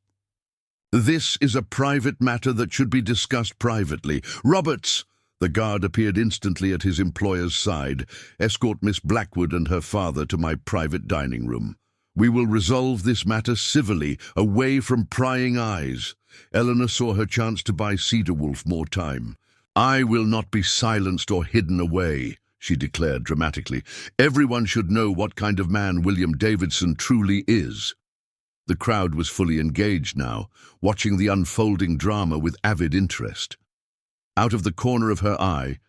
"This is a private matter that should be discussed privately. Roberts!" The guard appeared instantly at his employer's side. "Escort Miss Blackwood and her father to my private dining room. We will resolve this matter civilly, away from prying eyes." Eleanor saw her chance to buy Cedarwolf more time. "I will not be silenced or hidden away," she declared dramatically. "Everyone should know what kind of man William Davidson truly is." The crowd was fully engaged now, watching the unfolding drama with avid interest. Out of the corner of her eye,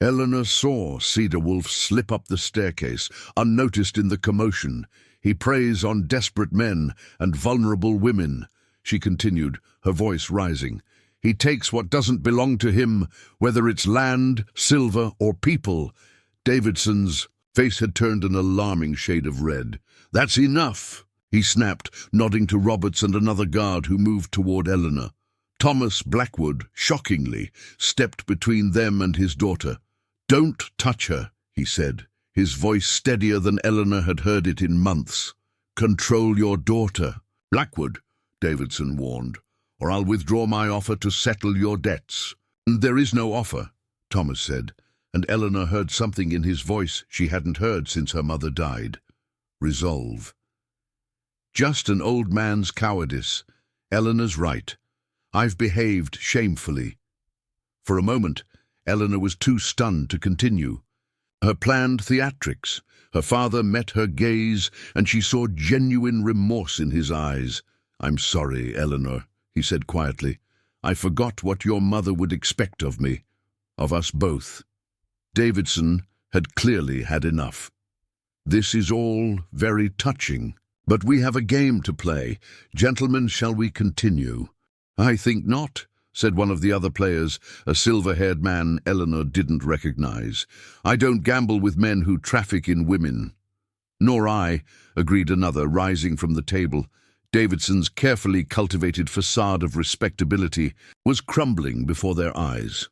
Eleanor saw Cedarwolf slip up the staircase, unnoticed in the commotion. "He preys on desperate men and vulnerable women," she continued, her voice rising. "He takes what doesn't belong to him, whether it's land, silver, or people." Davidson's face had turned an alarming shade of red. "That's enough," he snapped, nodding to Roberts and another guard who moved toward Eleanor. Thomas Blackwood, shockingly, stepped between them and his daughter. "Don't touch her," he said, his voice steadier than Eleanor had heard it in months. "Control your daughter." "Blackwood," Davidson warned, "or I'll withdraw my offer to settle your debts." "There is no offer," Thomas said, and Eleanor heard something in his voice she hadn't heard since her mother died. Resolve. "Just an old man's cowardice. Eleanor's right. I've behaved shamefully." For a moment, Eleanor was too stunned to continue. Her planned theatrics. Her father met her gaze, and she saw genuine remorse in his eyes. "I'm sorry, Eleanor," he said quietly. "I forgot what your mother would expect of me, of us both." Davidson had clearly had enough. "This is all very touching, but we have a game to play. Gentlemen, shall we continue?" "I think not," said one of the other players, a silver-haired man Eleanor didn't recognize. "I don't gamble with men who traffic in women." "Nor I," agreed another, rising from the table. Davidson's carefully cultivated facade of respectability was crumbling before their eyes.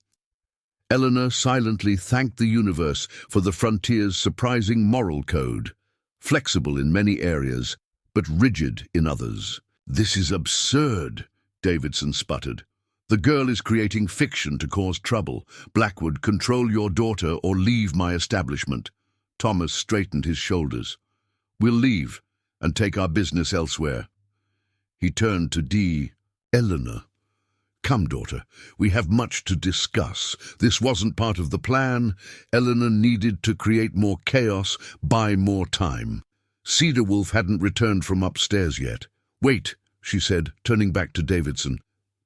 Eleanor silently thanked the universe for the frontier's surprising moral code, flexible in many areas, but rigid in others. "This is absurd," Davidson sputtered. The girl is creating fiction to cause trouble. Blackwood, control your daughter or leave my establishment. Thomas straightened his shoulders. We'll leave and take our business elsewhere. He turned to Eleanor. Come, daughter, we have much to discuss. This wasn't part of the plan. Eleanor needed to create more chaos, buy more time. Cedar Wolf hadn't returned from upstairs yet. Wait, she said, turning back to Davidson.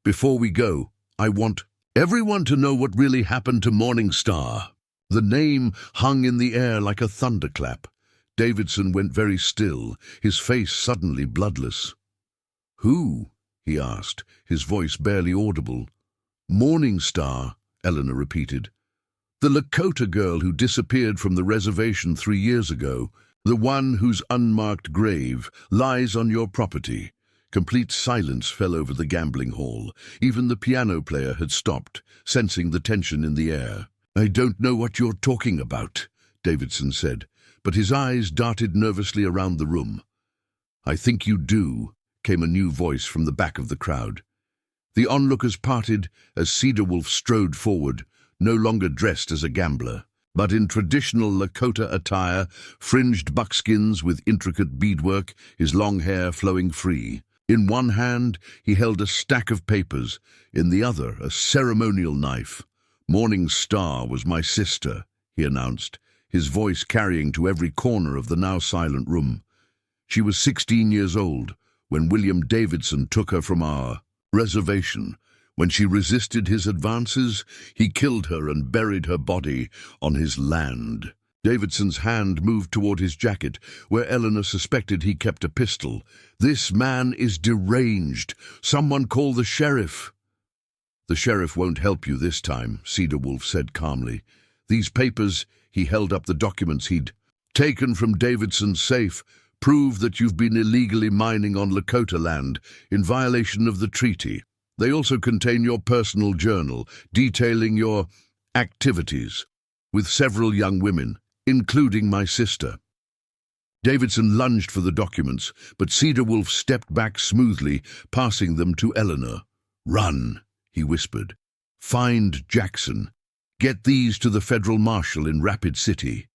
Before we go, I want everyone to know what really happened to Morning Star. The name hung in the air like a thunderclap. Davidson went very still, his face suddenly bloodless. Who? He asked, his voice barely audible. Morning Star, Eleanor repeated. The Lakota girl who disappeared from the reservation 3 years ago, the one whose unmarked grave lies on your property. Complete silence fell over the gambling hall. Even the piano player had stopped, sensing the tension in the air. I don't know what you're talking about, Davidson said, but his eyes darted nervously around the room. I think you do, came a new voice from the back of the crowd. The onlookers parted as Cedar Wolf strode forward, no longer dressed as a gambler, but in traditional Lakota attire, fringed buckskins with intricate beadwork, his long hair flowing free. In one hand, he held a stack of papers, in the other, a ceremonial knife. Morning Star was my sister, he announced, his voice carrying to every corner of the now silent room. She was 16 years old when William Davidson took her from our reservation. When she resisted his advances, he killed her and buried her body on his land. Davidson's hand moved toward his jacket, where Eleanor suspected he kept a pistol. This man is deranged. Someone call the sheriff. The sheriff won't help you this time, Cedar Wolf said calmly. These papers, he held up the documents he'd taken from Davidson's safe, prove that you've been illegally mining on Lakota land in violation of the treaty. They also contain your personal journal, detailing your activities with several young women, including my sister. Davidson lunged for the documents, but Cedar Wolf stepped back smoothly, passing them to Eleanor. Run, he whispered. Find Jackson. Get these to the federal marshal in Rapid City.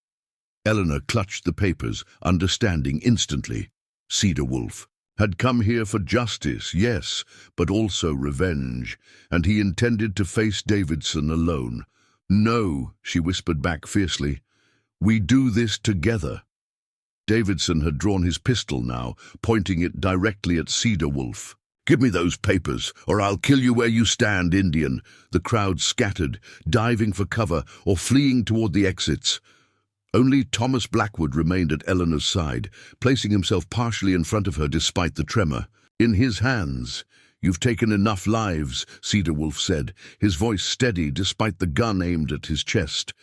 Eleanor clutched the papers, understanding instantly. Cedar Wolf had come here for justice, yes, but also revenge, and he intended to face Davidson alone. No, she whispered back fiercely. We do this together. Davidson had drawn his pistol now, pointing it directly at Cedar Wolf. Give me those papers, or I'll kill you where you stand, Indian. The crowd scattered, diving for cover or fleeing toward the exits. Only Thomas Blackwood remained at Eleanor's side, placing himself partially in front of her despite the tremor. In his hands. You've taken enough lives, Cedar Wolf said, his voice steady despite the gun aimed at his chest.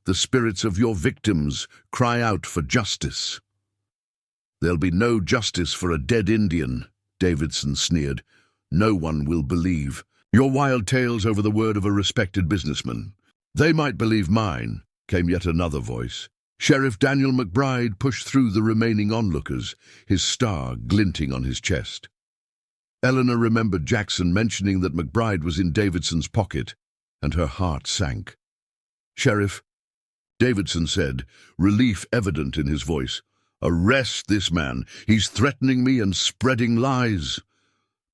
The spirits of your victims cry out for justice. There'll be no justice for a dead Indian, Davidson sneered. No one will believe your wild tales over the word of a respected businessman. They might believe mine, came yet another voice. Sheriff Daniel McBride pushed through the remaining onlookers, his star glinting on his chest. Eleanor remembered Jackson mentioning that McBride was in Davidson's pocket, and her heart sank. Sheriff, Davidson said, relief evident in his voice. Arrest this man. He's threatening me and spreading lies.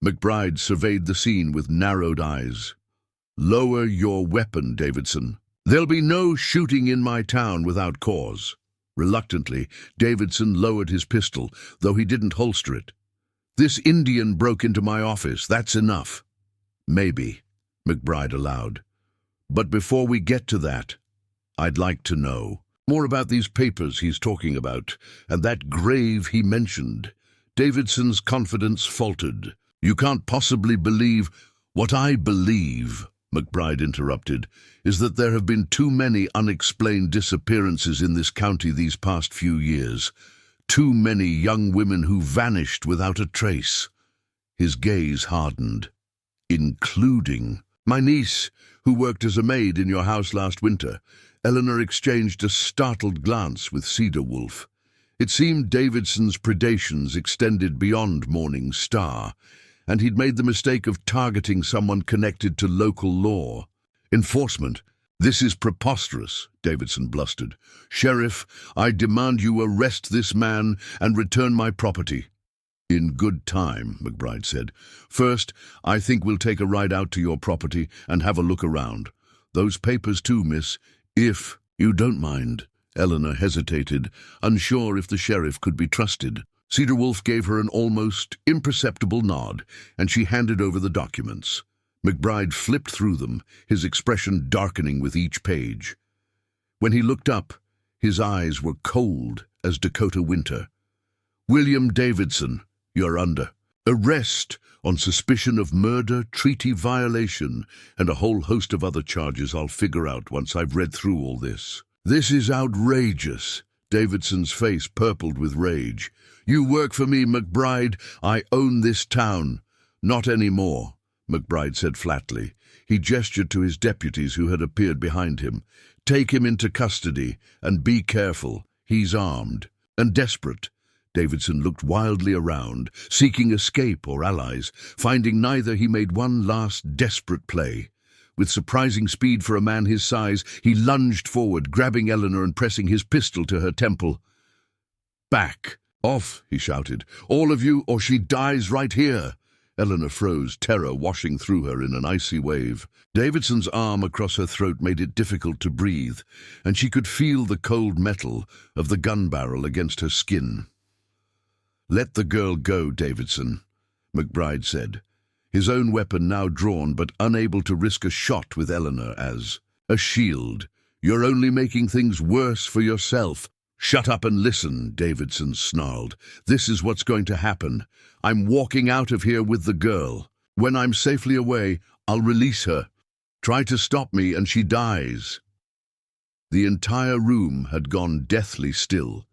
McBride surveyed the scene with narrowed eyes. Lower your weapon, Davidson. There'll be no shooting in my town without cause. Reluctantly, Davidson lowered his pistol, though he didn't holster it. This Indian broke into my office. That's enough. Maybe, McBride allowed. But before we get to that, I'd like to know more about these papers he's talking about, and that grave he mentioned. Davidson's confidence faltered. You can't possibly believe what I believe, McBride interrupted, is that there have been too many unexplained disappearances in this county these past few years. Too many young women who vanished without a trace. His gaze hardened. Including my niece, who worked as a maid in your house last winter. Eleanor exchanged a startled glance with Cedar Wolf. It seemed Davidson's predations extended beyond Morning Star, and he'd made the mistake of targeting someone connected to local law enforcement. "This is preposterous," Davidson blustered. "Sheriff, I demand you arrest this man and return my property." "In good time," McBride said. "First, I think we'll take a ride out to your property and have a look around. Those papers too, miss, if you don't mind." Eleanor hesitated, unsure if the sheriff could be trusted. Cedar Wolf gave her an almost imperceptible nod, and she handed over the documents. McBride flipped through them, his expression darkening with each page. When he looked up, his eyes were cold as Dakota winter. "William Davidson, you're under arrest on suspicion of murder, treaty violation, and a whole host of other charges I'll figure out once I've read through all this." "This is outrageous." Davidson's face purpled with rage. "You work for me, McBride. I own this town." "Not anymore," McBride said flatly. He gestured to his deputies who had appeared behind him. "Take him into custody, and be careful. He's armed and desperate." Davidson looked wildly around, seeking escape or allies. Finding neither, he made one last desperate play. With surprising speed for a man his size, he lunged forward, grabbing Eleanor and pressing his pistol to her temple. "Back off," he shouted. "All of you, or she dies right here." Eleanor froze, terror washing through her in an icy wave. Davidson's arm across her throat made it difficult to breathe, and she could feel the cold metal of the gun barrel against her skin. "Let the girl go, Davidson," McBride said, his own weapon now drawn but unable to risk a shot with Eleanor as a shield. "You're only making things worse for yourself." "Shut up and listen," Davidson snarled. "This is what's going to happen. I'm walking out of here with the girl. When I'm safely away, I'll release her. Try to stop me and she dies." The entire room had gone deathly still.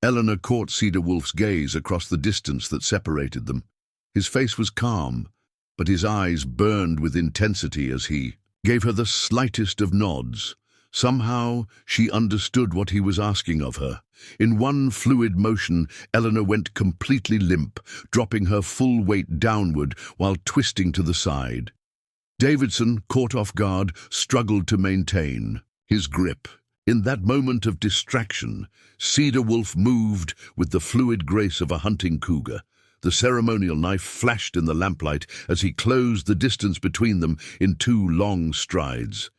Eleanor caught Cedar Wolf's gaze across the distance that separated them. His face was calm, but his eyes burned with intensity as he gave her the slightest of nods. Somehow she understood what he was asking of her. In one fluid motion, Eleanor went completely limp, dropping her full weight downward while twisting to the side. Davidson, caught off guard, struggled to maintain his grip. In that moment of distraction, Cedar Wolf moved with the fluid grace of a hunting cougar. The ceremonial knife flashed in the lamplight as he closed the distance between them in 2 long strides.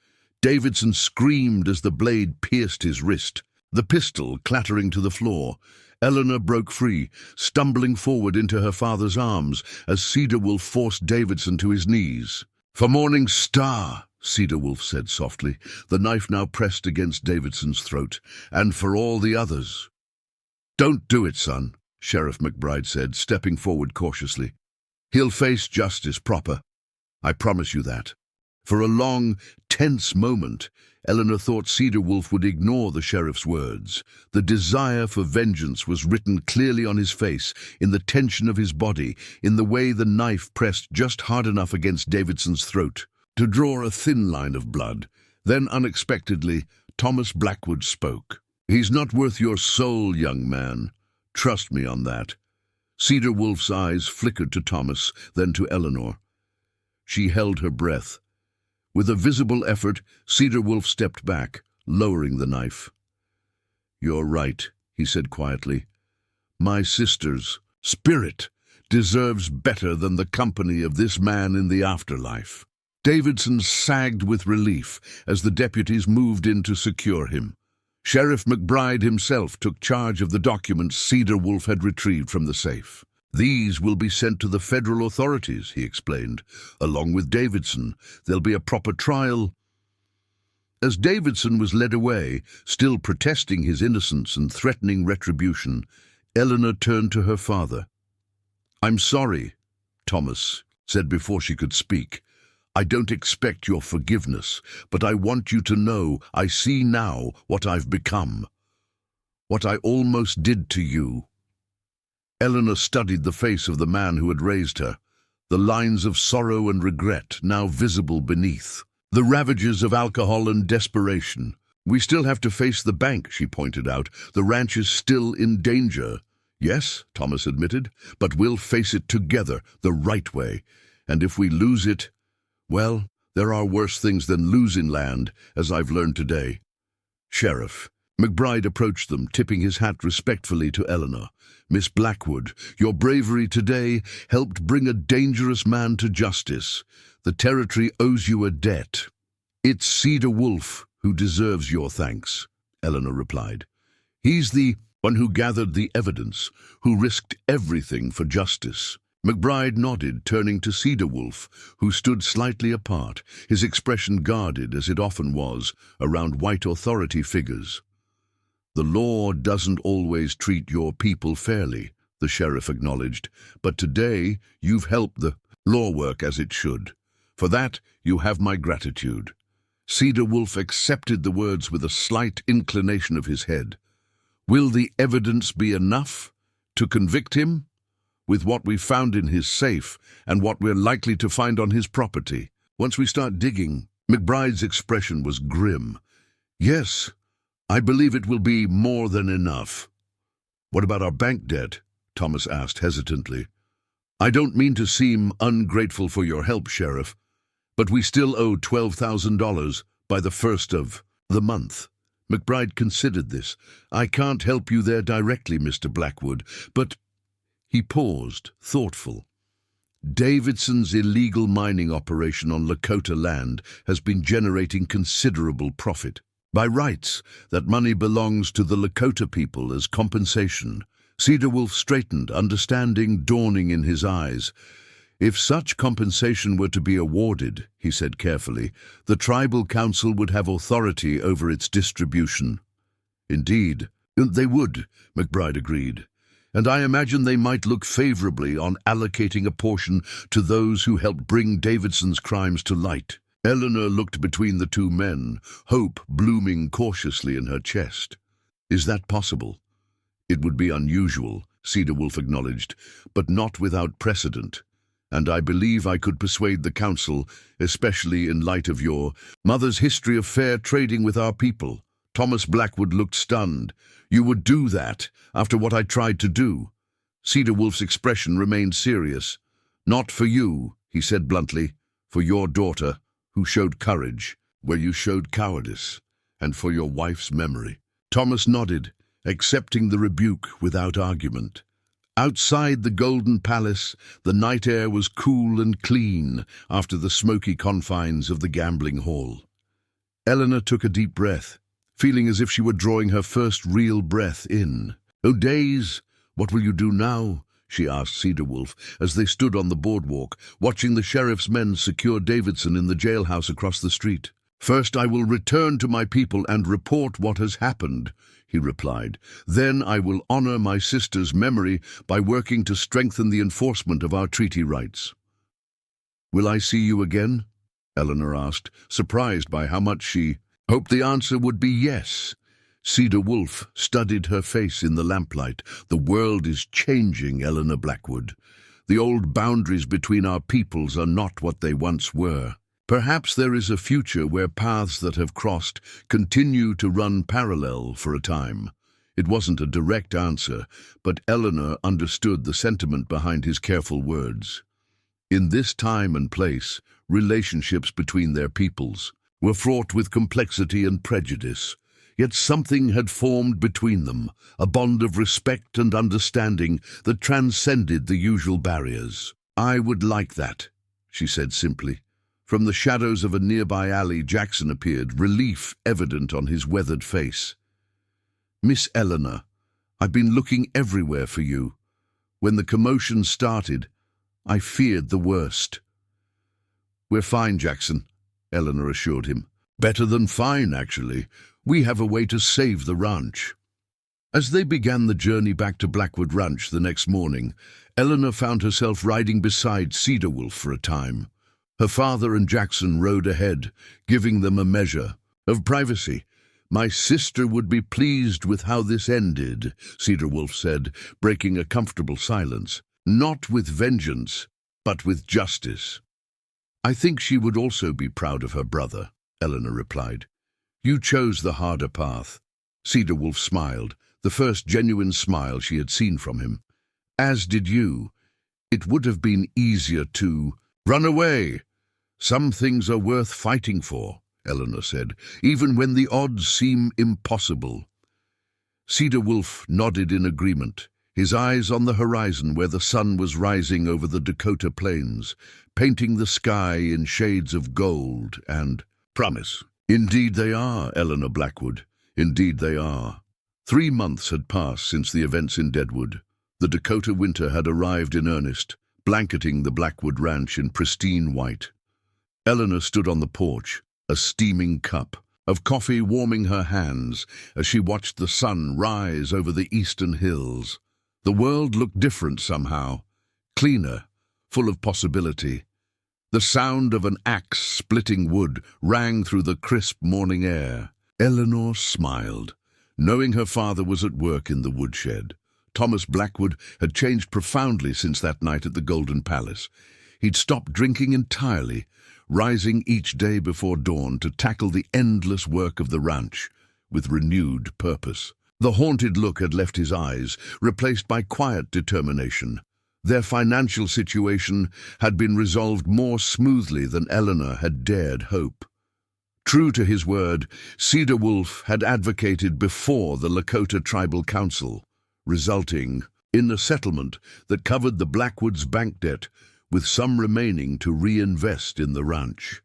Davidson screamed as the blade pierced his wrist, the pistol clattering to the floor. Eleanor broke free, stumbling forward into her father's arms as Cedar Wolf forced Davidson to his knees. "For Morning Star," Cedar Wolf said softly, the knife now pressed against Davidson's throat, "and for all the others." "Don't do it, son," Sheriff McBride said, stepping forward cautiously. "He'll face justice proper. I promise you that." For a long, tense moment, Eleanor thought Cedar Wolf would ignore the sheriff's words. The desire for vengeance was written clearly on his face, in the tension of his body, in the way the knife pressed just hard enough against Davidson's throat to draw a thin line of blood. Then, unexpectedly, Thomas Blackwood spoke. "He's not worth your soul, young man. Trust me on that." Cedar Wolf's eyes flickered to Thomas, then to Eleanor. She held her breath. With a visible effort, Cedar Wolf stepped back, lowering the knife. "You're right," he said quietly. "My sister's spirit deserves better than the company of this man in the afterlife." Davidson sagged with relief as the deputies moved in to secure him. Sheriff McBride himself took charge of the documents Cedar Wolf had retrieved from the safe. "These will be sent to the federal authorities," he explained. "Along with Davidson, there'll be a proper trial." As Davidson was led away, still protesting his innocence and threatening retribution, Eleanor turned to her father. "I'm sorry," Thomas said before she could speak. "I don't expect your forgiveness, but I want you to know I see now what I've become. What I almost did to you." Eleanor studied the face of the man who had raised her, the lines of sorrow and regret now visible beneath. The ravages of alcohol and desperation. "We still have to face the bank," she pointed out. "The ranch is still in danger." Yes, Thomas admitted, but we'll face it together, the right way. And if we lose it, well, there are worse things than losing land, as I've learned today. Sheriff. McBride approached them, tipping his hat respectfully to Eleanor. Miss Blackwood, your bravery today helped bring a dangerous man to justice. The territory owes you a debt. It's Cedar Wolf who deserves your thanks, Eleanor replied. He's the one who gathered the evidence, who risked everything for justice. McBride nodded, turning to Cedar Wolf, who stood slightly apart, his expression guarded, as it often was, around white authority figures. The law doesn't always treat your people fairly, the sheriff acknowledged, but today you've helped the law work as it should. For that, you have my gratitude. Cedar Wolf accepted the words with a slight inclination of his head. Will the evidence be enough to convict him? With what we've found in his safe and what we're likely to find on his property. Once we start digging, McBride's expression was grim. Yes, I believe it will be more than enough. What about our bank debt? Thomas asked hesitantly. I don't mean to seem ungrateful for your help, Sheriff, but we still owe $12,000 by the first of the month. McBride considered this. I can't help you there directly, Mr. Blackwood, but... He paused, thoughtful. Davidson's illegal mining operation on Lakota land has been generating considerable profit. By rights, that money belongs to the Lakota people as compensation. Cedar Wolf straightened, understanding dawning in his eyes. If such compensation were to be awarded, he said carefully, the tribal council would have authority over its distribution. Indeed, they would, McBride agreed. And I imagine they might look favorably on allocating a portion to those who helped bring Davidson's crimes to light. Eleanor looked between the two men, hope blooming cautiously in her chest. Is that possible? It would be unusual, Cedar Wolf acknowledged, but not without precedent. And I believe I could persuade the council, especially in light of your mother's history of fair trading with our people. Thomas Blackwood looked stunned. You would do that, after what I tried to do? Cedar Wolf's expression remained serious. Not for you, he said bluntly, for your daughter, who showed courage, where you showed cowardice, and for your wife's memory. Thomas nodded, accepting the rebuke without argument. Outside the Golden Palace, the night air was cool and clean after the smoky confines of the gambling hall. Eleanor took a deep breath, feeling as if she were drawing her first real breath in. "Oh, Days, what will you do now?" she asked Cedar Wolf as they stood on the boardwalk, watching the sheriff's men secure Davidson in the jailhouse across the street. "First I will return to my people and report what has happened," he replied. "Then I will honor my sister's memory by working to strengthen the enforcement of our treaty rights." "Will I see you again?" Eleanor asked, surprised by how much she hoped the answer would be yes. Cedar Wolf studied her face in the lamplight. "The world is changing, Eleanor Blackwood. The old boundaries between our peoples are not what they once were. Perhaps there is a future where paths that have crossed continue to run parallel for a time." It wasn't a direct answer, but Eleanor understood the sentiment behind his careful words. In this time and place, relationships between their peoples were fraught with complexity and prejudice. Yet something had formed between them, a bond of respect and understanding that transcended the usual barriers. "I would like that," she said simply. From the shadows of a nearby alley, Jackson appeared, relief evident on his weathered face. "Miss Eleanor, I've been looking everywhere for you. When the commotion started, I feared the worst." "We're fine, Jackson," Eleanor assured him. "Better than fine, actually. We have a way to save the ranch." As they began the journey back to Blackwood Ranch the next morning, Eleanor found herself riding beside Cedar Wolf for a time. Her father and Jackson rode ahead, giving them a measure of privacy. "My sister would be pleased with how this ended," Cedar Wolf said, breaking a comfortable silence. "Not with vengeance, but with justice." "I think she would also be proud of her brother," Eleanor replied. "You chose the harder path." Cedar Wolf smiled. the first genuine smile she had seen from him. "As did you. It would have been easier to run away. Some things are worth fighting for," Eleanor said, "even when the odds seem impossible." Cedar Wolf nodded in agreement, his eyes on the horizon where the sun was rising over the Dakota plains, painting the sky in shades of gold and promise. "Indeed they are, Eleanor Blackwood. Indeed they are." 3 months had passed since the events in Deadwood. The Dakota winter had arrived in earnest, blanketing the Blackwood ranch in pristine white. Eleanor stood on the porch, a steaming cup of coffee warming her hands as she watched the sun rise over the eastern hills. The world looked different somehow, cleaner, full of possibility. The sound of an axe splitting wood rang through the crisp morning air. Eleanor smiled, knowing her father was at work in the woodshed. Thomas Blackwood had changed profoundly since that night at the Golden Palace. He'd stopped drinking entirely, rising each day before dawn to tackle the endless work of the ranch with renewed purpose. The haunted look had left his eyes, replaced by quiet determination. Their financial situation had been resolved more smoothly than Eleanor had dared hope. True to his word, Cedar Wolf had advocated before the Lakota Tribal Council, resulting in a settlement that covered the Blackwoods' bank debt, with some remaining to reinvest in the ranch.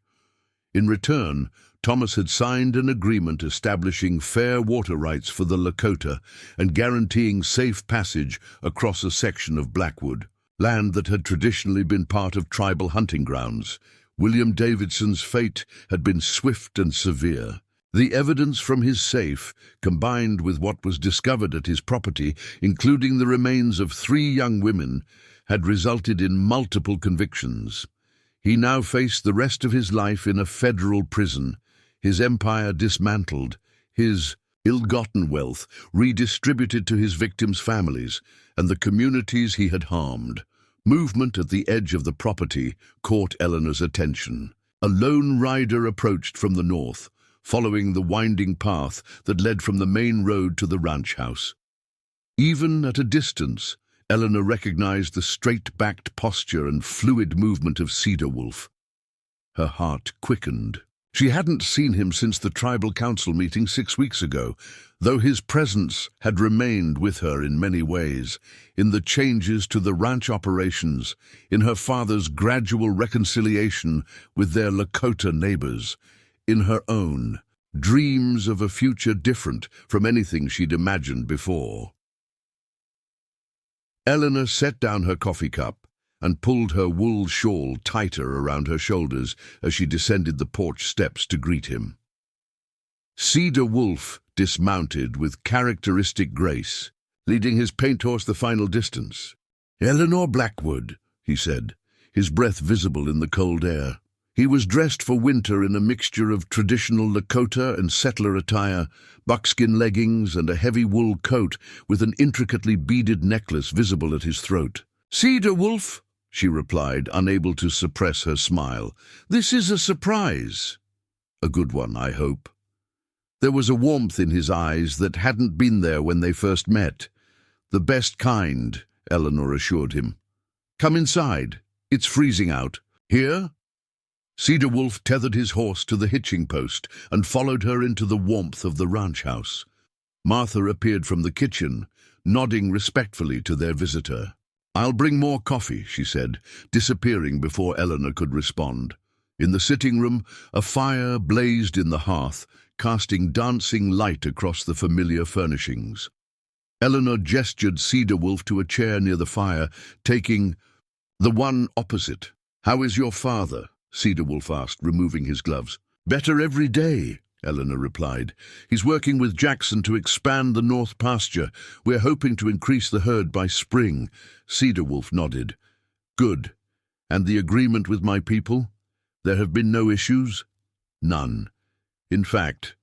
In return, Thomas had signed an agreement establishing fair water rights for the Lakota and guaranteeing safe passage across a section of Blackwood, land that had traditionally been part of tribal hunting grounds. William Davidson's fate had been swift and severe. The evidence from his safe, combined with what was discovered at his property, including the remains of 3 young women, had resulted in multiple convictions. He now faced the rest of his life in a federal prison, his empire dismantled, his ill-gotten wealth redistributed to his victims' families and the communities he had harmed. Movement at the edge of the property caught Eleanor's attention. A lone rider approached from the north, following the winding path that led from the main road to the ranch house. Even at a distance, Eleanor recognized the straight-backed posture and fluid movement of Cedar Wolf. Her heart quickened. She hadn't seen him since the tribal council meeting 6 weeks ago, though his presence had remained with her in many ways, in the changes to the ranch operations, in her father's gradual reconciliation with their Lakota neighbors, in her own dreams of a future different from anything she'd imagined before. Eleanor set down her coffee cup and pulled her wool shawl tighter around her shoulders as she descended the porch steps to greet him. Cedar Wolf dismounted with characteristic grace, leading his paint horse the final distance. "Eleanor Blackwood," he said, his breath visible in the cold air. He was dressed for winter in a mixture of traditional Lakota and settler attire, buckskin leggings and a heavy wool coat with an intricately beaded necklace visible at his throat. "Cedar Wolf," she replied, unable to suppress her smile. "This is a surprise." "A good one, I hope." There was a warmth in his eyes that hadn't been there when they first met. "The best kind," Eleanor assured him. "Come inside. It's freezing out." "Here?" Cedar Wolf tethered his horse to the hitching post and followed her into the warmth of the ranch house. Martha appeared from the kitchen, nodding respectfully to their visitor. "I'll bring more coffee," she said, disappearing before Eleanor could respond. In the sitting room, a fire blazed in the hearth, casting dancing light across the familiar furnishings. Eleanor gestured Cedar Wolf to a chair near the fire, taking the one opposite. "How is your father?" Cedar Wolf asked, removing his gloves. "Better every day," Eleanor replied. "He's working with Jackson to expand the north pasture. We're hoping to increase the herd by spring." Cedar Wolf nodded. "Good. And the agreement with my people? There have been no issues?" "None. In fact,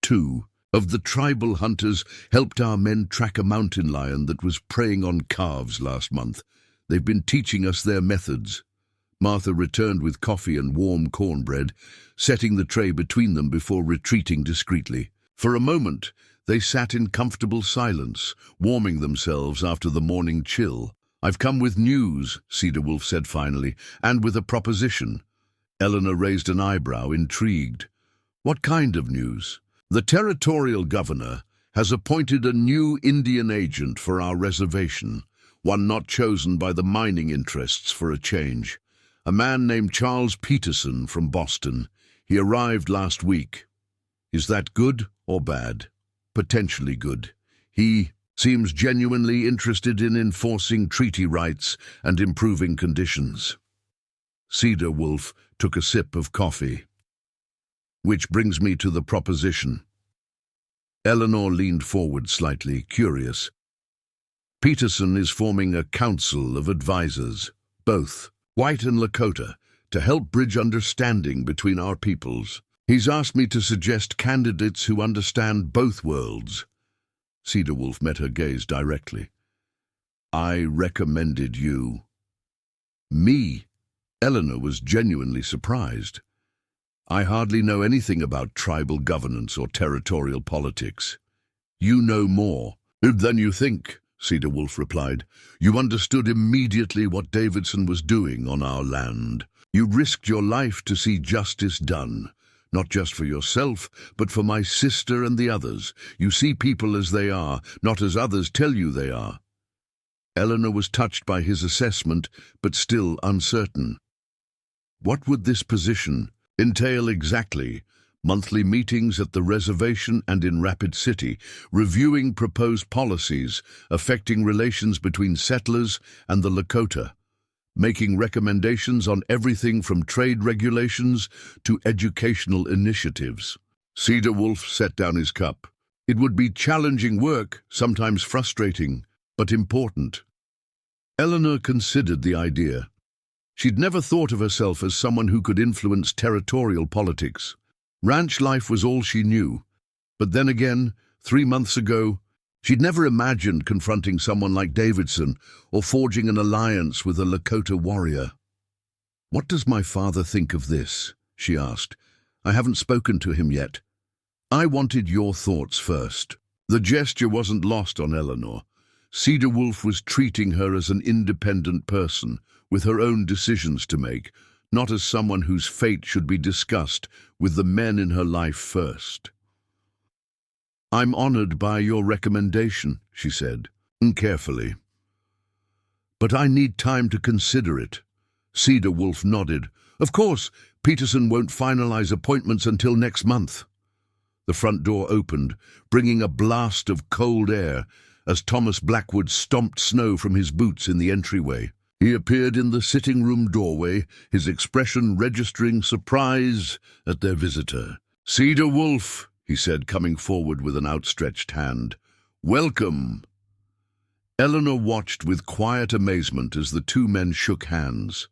2 of the tribal hunters helped our men track a mountain lion that was preying on calves last month. They've been teaching us their methods." Martha returned with coffee and warm cornbread, setting the tray between them before retreating discreetly. For a moment, They sat in comfortable silence, warming themselves after the morning chill. "I've come with news," Cedar Wolf said finally, "and with a proposition." Eleanor raised an eyebrow, intrigued. "What kind of news?" "The territorial governor has appointed a new Indian agent for our reservation, one not chosen by the mining interests for a change. A man named Charles Peterson from Boston. He arrived last week." "Is that good or bad?" "Potentially good. He seems genuinely interested in enforcing treaty rights and improving conditions." Cedar Wolf took a sip of coffee. "Which brings me to the proposition." Eleanor leaned forward slightly, curious. "Peterson is forming a council of advisors, both white and Lakota, to help bridge understanding between our peoples. He's asked me to suggest candidates who understand both worlds." Cedar Wolf met her gaze directly. "I recommended you." "Me?" Eleanor was genuinely surprised. "I hardly know anything about tribal governance or territorial politics." "You know more than you think," Cedar Wolf replied. "You understood immediately what Davidson was doing on our land. You risked your life to see justice done, not just for yourself, but for my sister and the others. You see people as they are, not as others tell you they are." Eleanor was touched by his assessment, but still uncertain. "What would this position entail exactly?" "Monthly meetings at the reservation and in Rapid City, reviewing proposed policies affecting relations between settlers and the Lakota, making recommendations on everything from trade regulations to educational initiatives." Cedar Wolf set down his cup. "It would be challenging work, sometimes frustrating, but important." Eleanor considered the idea. She'd never thought of herself as someone who could influence territorial politics. Ranch life was all she knew. But then again, 3 months ago, she'd never imagined confronting someone like Davidson or forging an alliance with a Lakota warrior. "What does my father think of this?" she asked. "I haven't spoken to him yet." "I wanted your thoughts first." The gesture wasn't lost on Eleanor. Cedar Wolf was treating her as an independent person, with her own decisions to make, not as someone whose fate should be discussed with the men in her life first. "I'm honored by your recommendation," she said, carefully. "But I need time to consider it." Cedar Wolf nodded. "Of course, Peterson won't finalize appointments until next month." The front door opened, bringing a blast of cold air as Thomas Blackwood stomped snow from his boots in the entryway. He appeared in the sitting-room doorway, his expression registering surprise at their visitor. "Cedar Wolf," he said, coming forward with an outstretched hand. "Welcome." Eleanor watched with quiet amazement as the two men shook hands.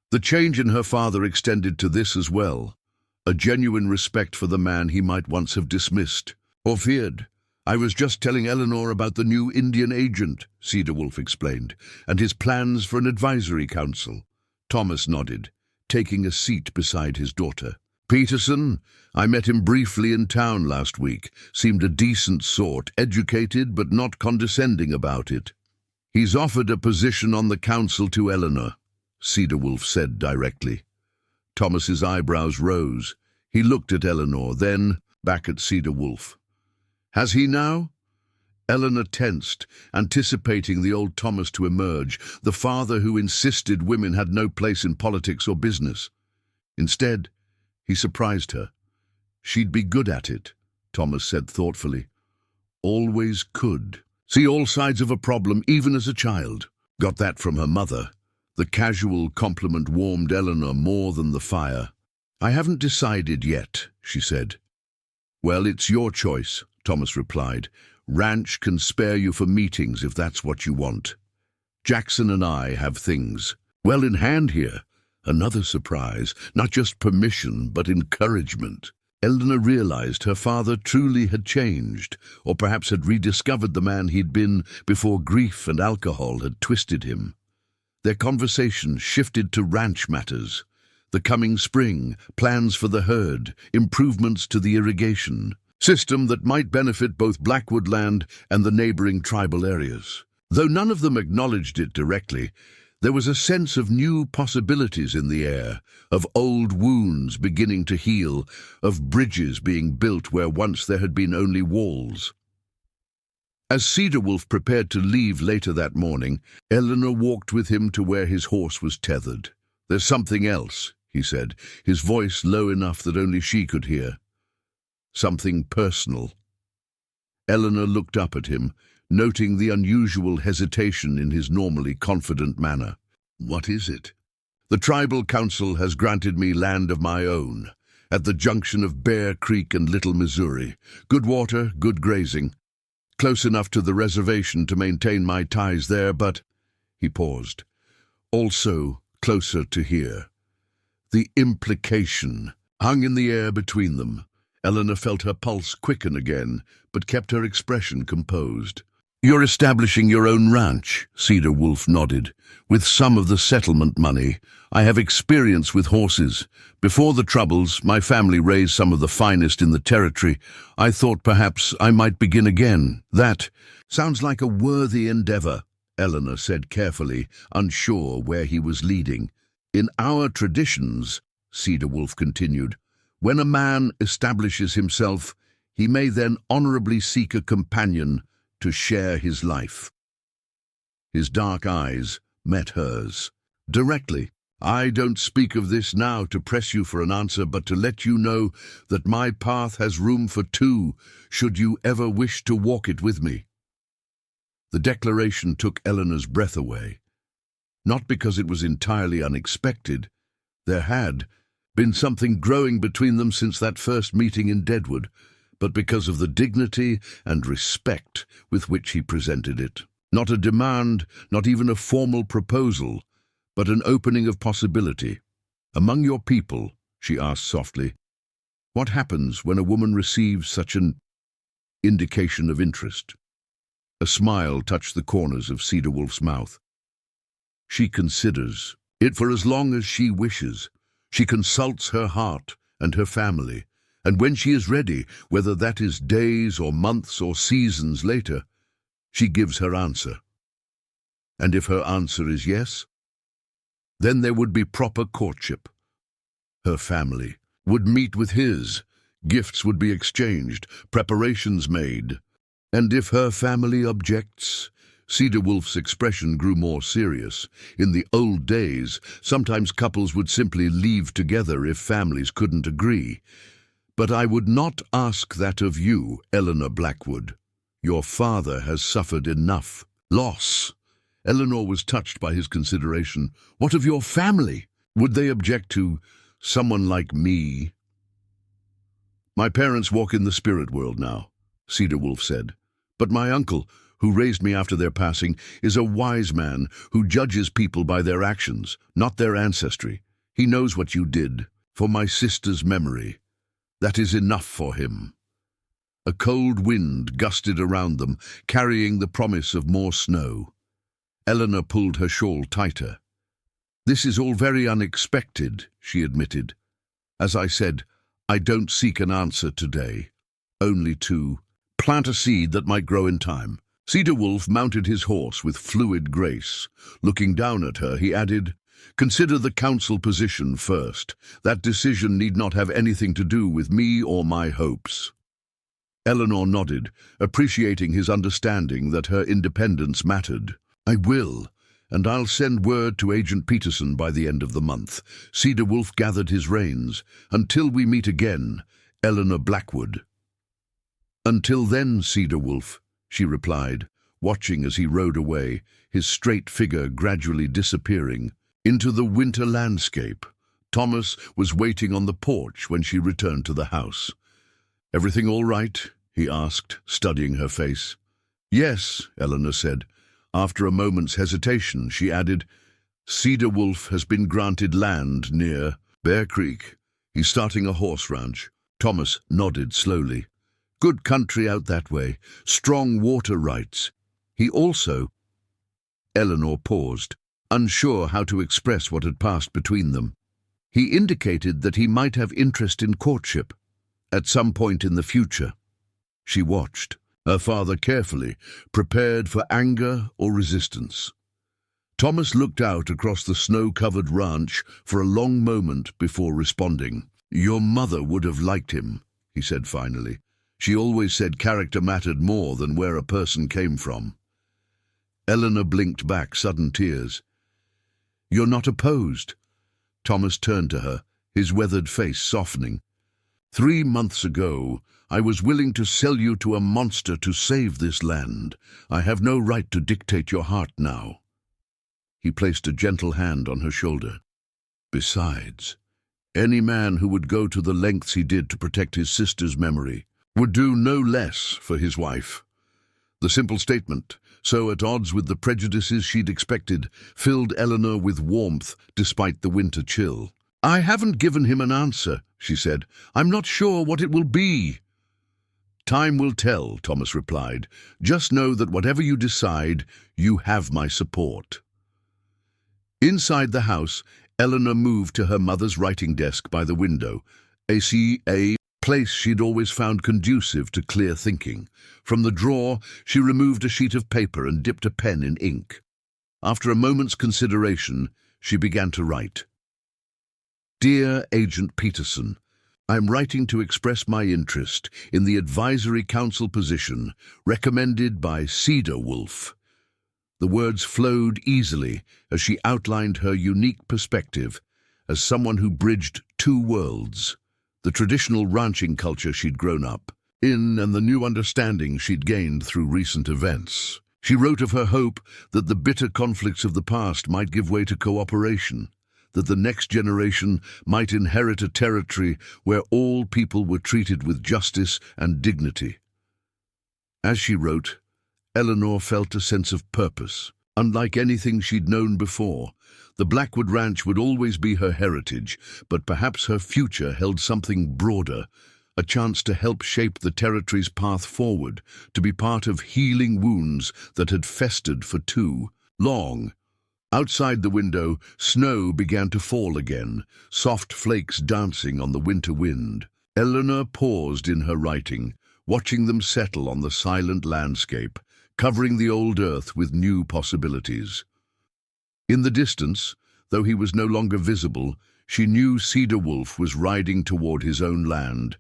The change in her father extended to this as well, a genuine respect for the man he might once have dismissed or feared. "I was just telling Eleanor about the new Indian agent," Cedar Wolf explained, "and his plans for an advisory council." Thomas nodded, taking a seat beside his daughter. "Peterson, I met him briefly in town last week. Seemed a decent sort, educated but not condescending about it." "He's offered a position on the council to Eleanor," Cedar Wolf said directly. Thomas's eyebrows rose. He looked at Eleanor, then back at Cedar Wolf. "Has he now?" Eleanor tensed, anticipating the old Thomas to emerge, the father who insisted women had no place in politics or business. Instead, he surprised her. "She'd be good at it," Thomas said thoughtfully. "Always could. See all sides of a problem, even as a child." Got that from her mother. The casual compliment warmed Eleanor more than the fire. "I haven't decided yet," she said. "Well, it's your choice," Thomas replied. "Ranch can spare you for meetings if that's what you want. Jackson and I have things well in hand here." Another surprise, not just permission, but encouragement. Eleanor realized her father truly had changed, or perhaps had rediscovered the man he'd been before grief and alcohol had twisted him. Their conversation shifted to ranch matters. The coming spring, plans for the herd, improvements to the irrigation. system that might benefit both Blackwood land and the neighboring tribal areas. Though none of them acknowledged it directly, there was a sense of new possibilities in the air, of old wounds beginning to heal, of bridges being built where once there had been only walls. As Cedarwolf prepared to leave later that morning, Eleanor walked with him to where his horse was tethered. "There's something else," he said, his voice low enough that only she could hear. "Something personal." Eleanor looked up at him, noting the unusual hesitation in his normally confident manner. "What is it?" "The tribal council has granted me land of my own, at the junction of Bear Creek and Little Missouri. Good water, good grazing. Close enough to the reservation to maintain my ties there, but—" he paused. "Also closer to here." The implication hung in the air between them. Eleanor felt her pulse quicken again, but kept her expression composed. "You're establishing your own ranch," Cedarwolf nodded. "With some of the settlement money. I have experience with horses. Before the Troubles, my family raised some of the finest in the territory. I thought perhaps I might begin again. That sounds like a worthy endeavor," Eleanor said carefully, unsure where he was leading. "In our traditions," Cedarwolf continued, "when a man establishes himself, he may then honorably seek a companion to share his life." His dark eyes met hers. Directly. "I don't speak of this now to press you for an answer, but to let you know that my path has room for two, should you ever wish to walk it with me." The declaration took Eleanor's breath away. Not because it was entirely unexpected. There had been something growing between them since that first meeting in Deadwood, but because of the dignity and respect with which he presented it. Not a demand, not even a formal proposal, but an opening of possibility. "Among your people," she asked softly, "what happens when a woman receives such an indication of interest?" A smile touched the corners of Cedarwolf's mouth. "She considers it for as long as she wishes. She consults her heart and her family, and when she is ready, whether that is days or months or seasons later, she gives her answer. And if her answer is yes, then there would be proper courtship. Her family would meet with his, gifts would be exchanged, preparations made. And if her family objects—" Cedarwolf's expression grew more serious. "In the old days, sometimes couples would simply leave together if families couldn't agree. But I would not ask that of you, Eleanor Blackwood. Your father has suffered enough loss." Eleanor was touched by his consideration. "What of your family? Would they object to someone like me?" "My parents walk in the spirit world now," Cedarwolf said. "But my uncle, who raised me after their passing, is a wise man who judges people by their actions, not their ancestry. He knows what you did for my sister's memory. That is enough for him." A cold wind gusted around them, carrying the promise of more snow. Eleanor pulled her shawl tighter. "This is all very unexpected," she admitted. "As I said, I don't seek an answer today, only to plant a seed that might grow in time." Cedarwolf mounted his horse with fluid grace. Looking down at her, he added, "Consider the council position first. That decision need not have anything to do with me or my hopes." Eleanor nodded, appreciating his understanding that her independence mattered. "I will, and I'll send word to Agent Peterson by the end of the month." Cedarwolf gathered his reins. "Until we meet again, Eleanor Blackwood." "Until then, Cedarwolf," she replied, watching as he rode away, his straight figure gradually disappearing into the winter landscape. Thomas was waiting on the porch when she returned to the house. "Everything all right?" he asked, studying her face. "Yes," Eleanor said. After a moment's hesitation, she added, "Cedarwolf has been granted land near Bear Creek. He's starting a horse ranch." Thomas nodded slowly. "Good country out that way. Strong water rights. He also—" Eleanor paused, unsure how to express what had passed between them. "He indicated that he might have interest in courtship at some point in the future." She watched, her father carefully, prepared for anger or resistance. Thomas looked out across the snow-covered ranch for a long moment before responding. "Your mother would have liked him," he said finally. "She always said character mattered more than where a person came from." Eleanor blinked back, sudden tears. "You're not opposed?" Thomas turned to her, his weathered face softening. "3 months ago, I was willing to sell you to a monster to save this land. I have no right to dictate your heart now." He placed a gentle hand on her shoulder. "Besides, any man who would go to the lengths he did to protect his sister's memory would do no less for his wife." The simple statement, so at odds with the prejudices she'd expected, filled Eleanor with warmth despite the winter chill. "I haven't given him an answer," she said. "I'm not sure what it will be." "Time will tell," Thomas replied. "Just know that whatever you decide, you have my support." Inside the house, Eleanor moved to her mother's writing desk by the window, a place she'd always found conducive to clear thinking. From the drawer, she removed a sheet of paper and dipped a pen in ink. After a moment's consideration, she began to write. "Dear Agent Peterson, I'm writing to express my interest in the advisory council position recommended by Cedar Wolf." The words flowed easily as she outlined her unique perspective as someone who bridged 2 worlds, the traditional ranching culture she'd grown up in and the new understanding she'd gained through recent events. She wrote of her hope that the bitter conflicts of the past might give way to cooperation, that the next generation might inherit a territory where all people were treated with justice and dignity. As she wrote, Eleanor felt a sense of purpose. Unlike anything she'd known before, the Blackwood Ranch would always be her heritage, but perhaps her future held something broader, a chance to help shape the territory's path forward, to be part of healing wounds that had festered for too long. Outside the window, snow began to fall again, soft flakes dancing on the winter wind. Eleanor paused in her writing, watching them settle on the silent landscape, covering the old earth with new possibilities. In the distance, though he was no longer visible, she knew Cedar Wolf was riding toward his own land,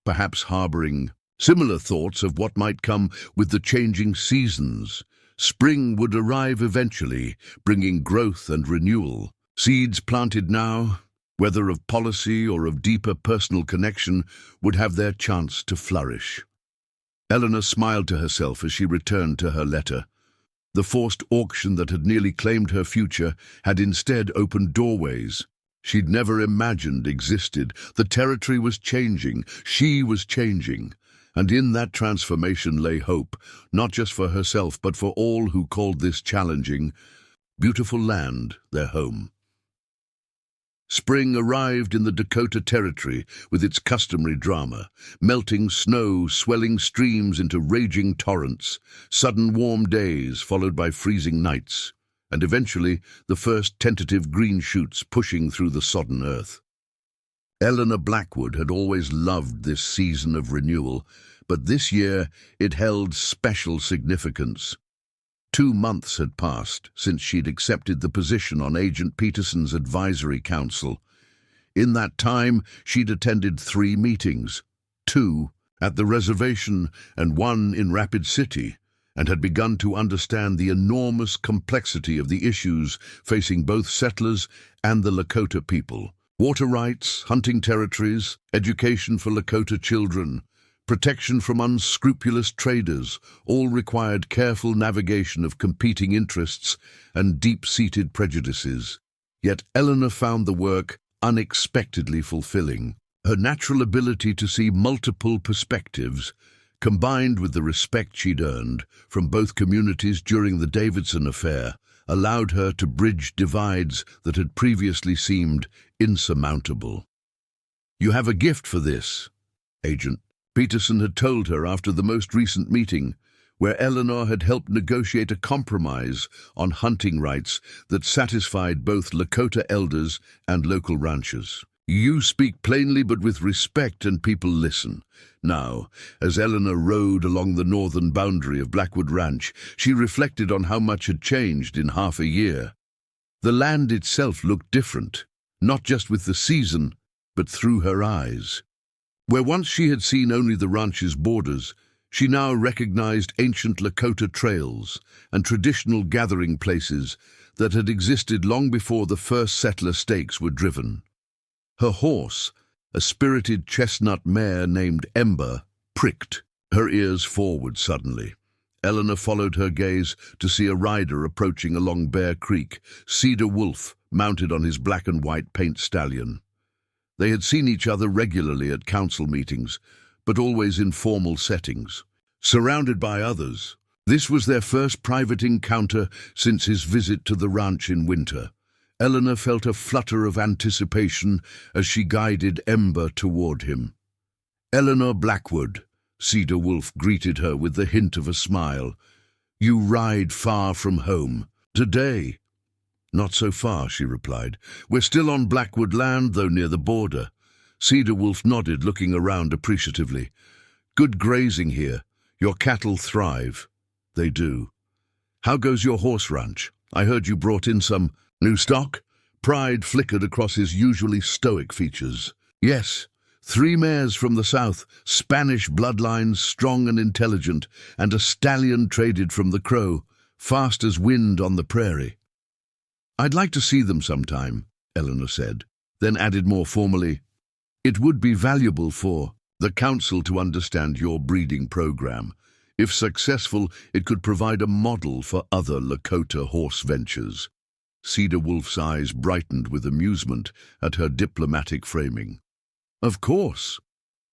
perhaps harboring similar thoughts of what might come with the changing seasons. Spring would arrive eventually, bringing growth and renewal. Seeds planted now, whether of policy or of deeper personal connection, would have their chance to flourish. Eleanor smiled to herself as she returned to her letter. The forced auction that had nearly claimed her future had instead opened doorways she'd never imagined existed. The territory was changing, she was changing, and in that transformation lay hope, not just for herself but for all who called this challenging, beautiful land their home. Spring arrived in the Dakota Territory with its customary drama, melting snow, swelling streams into raging torrents, sudden warm days followed by freezing nights, and eventually the first tentative green shoots pushing through the sodden earth. Eleanor Blackwood had always loved this season of renewal, but this year it held special significance. 2 months had passed since she'd accepted the position on Agent Peterson's advisory council. In that time, she'd attended 3 meetings, 2 at the reservation and 1 in Rapid City, and had begun to understand the enormous complexity of the issues facing both settlers and the Lakota people. Water rights, hunting territories, education for Lakota children, protection from unscrupulous traders, all required careful navigation of competing interests and deep-seated prejudices. Yet Eleanor found the work unexpectedly fulfilling. Her natural ability to see multiple perspectives, combined with the respect she'd earned from both communities during the Davidson affair, allowed her to bridge divides that had previously seemed insurmountable. "You have a gift for this, Agent," Peterson had told her after the most recent meeting, where Eleanor had helped negotiate a compromise on hunting rights that satisfied both Lakota elders and local ranchers. You speak plainly but with respect, and people listen. Now, as Eleanor rode along the northern boundary of Blackwood Ranch, she reflected on how much had changed in half a year. The land itself looked different, not just with the season, but through her eyes. Where once she had seen only the ranch's borders, she now recognized ancient Lakota trails and traditional gathering places that had existed long before the first settler stakes were driven. Her horse, a spirited chestnut mare named Ember, pricked, her ears forward suddenly. Eleanor followed her gaze to see a rider approaching along Bear Creek, Cedar Wolf, mounted on his black and white paint stallion. They had seen each other regularly at council meetings, but always in formal settings, surrounded by others. This was their first private encounter since his visit to the ranch in winter. Eleanor felt a flutter of anticipation as she guided Ember toward him. "Eleanor Blackwood," Cedar Wolf greeted her with the hint of a smile. "You ride far from home. Today?" "Not so far," she replied. "We're still on Blackwood land, though near the border." Cedar Wolf nodded, looking around appreciatively. "Good grazing here. Your cattle thrive." "They do. How goes your horse ranch? I heard you brought in some new stock?" Pride flickered across his usually stoic features. "Yes. 3 mares from the south, Spanish bloodlines, strong and intelligent, and a stallion traded from the Crow, fast as wind on the prairie." "I'd like to see them sometime," Eleanor said, then added more formally, "It would be valuable for the council to understand your breeding program. If successful, it could provide a model for other Lakota horse ventures." Cedar Wolf's eyes brightened with amusement at her diplomatic framing. "Of course.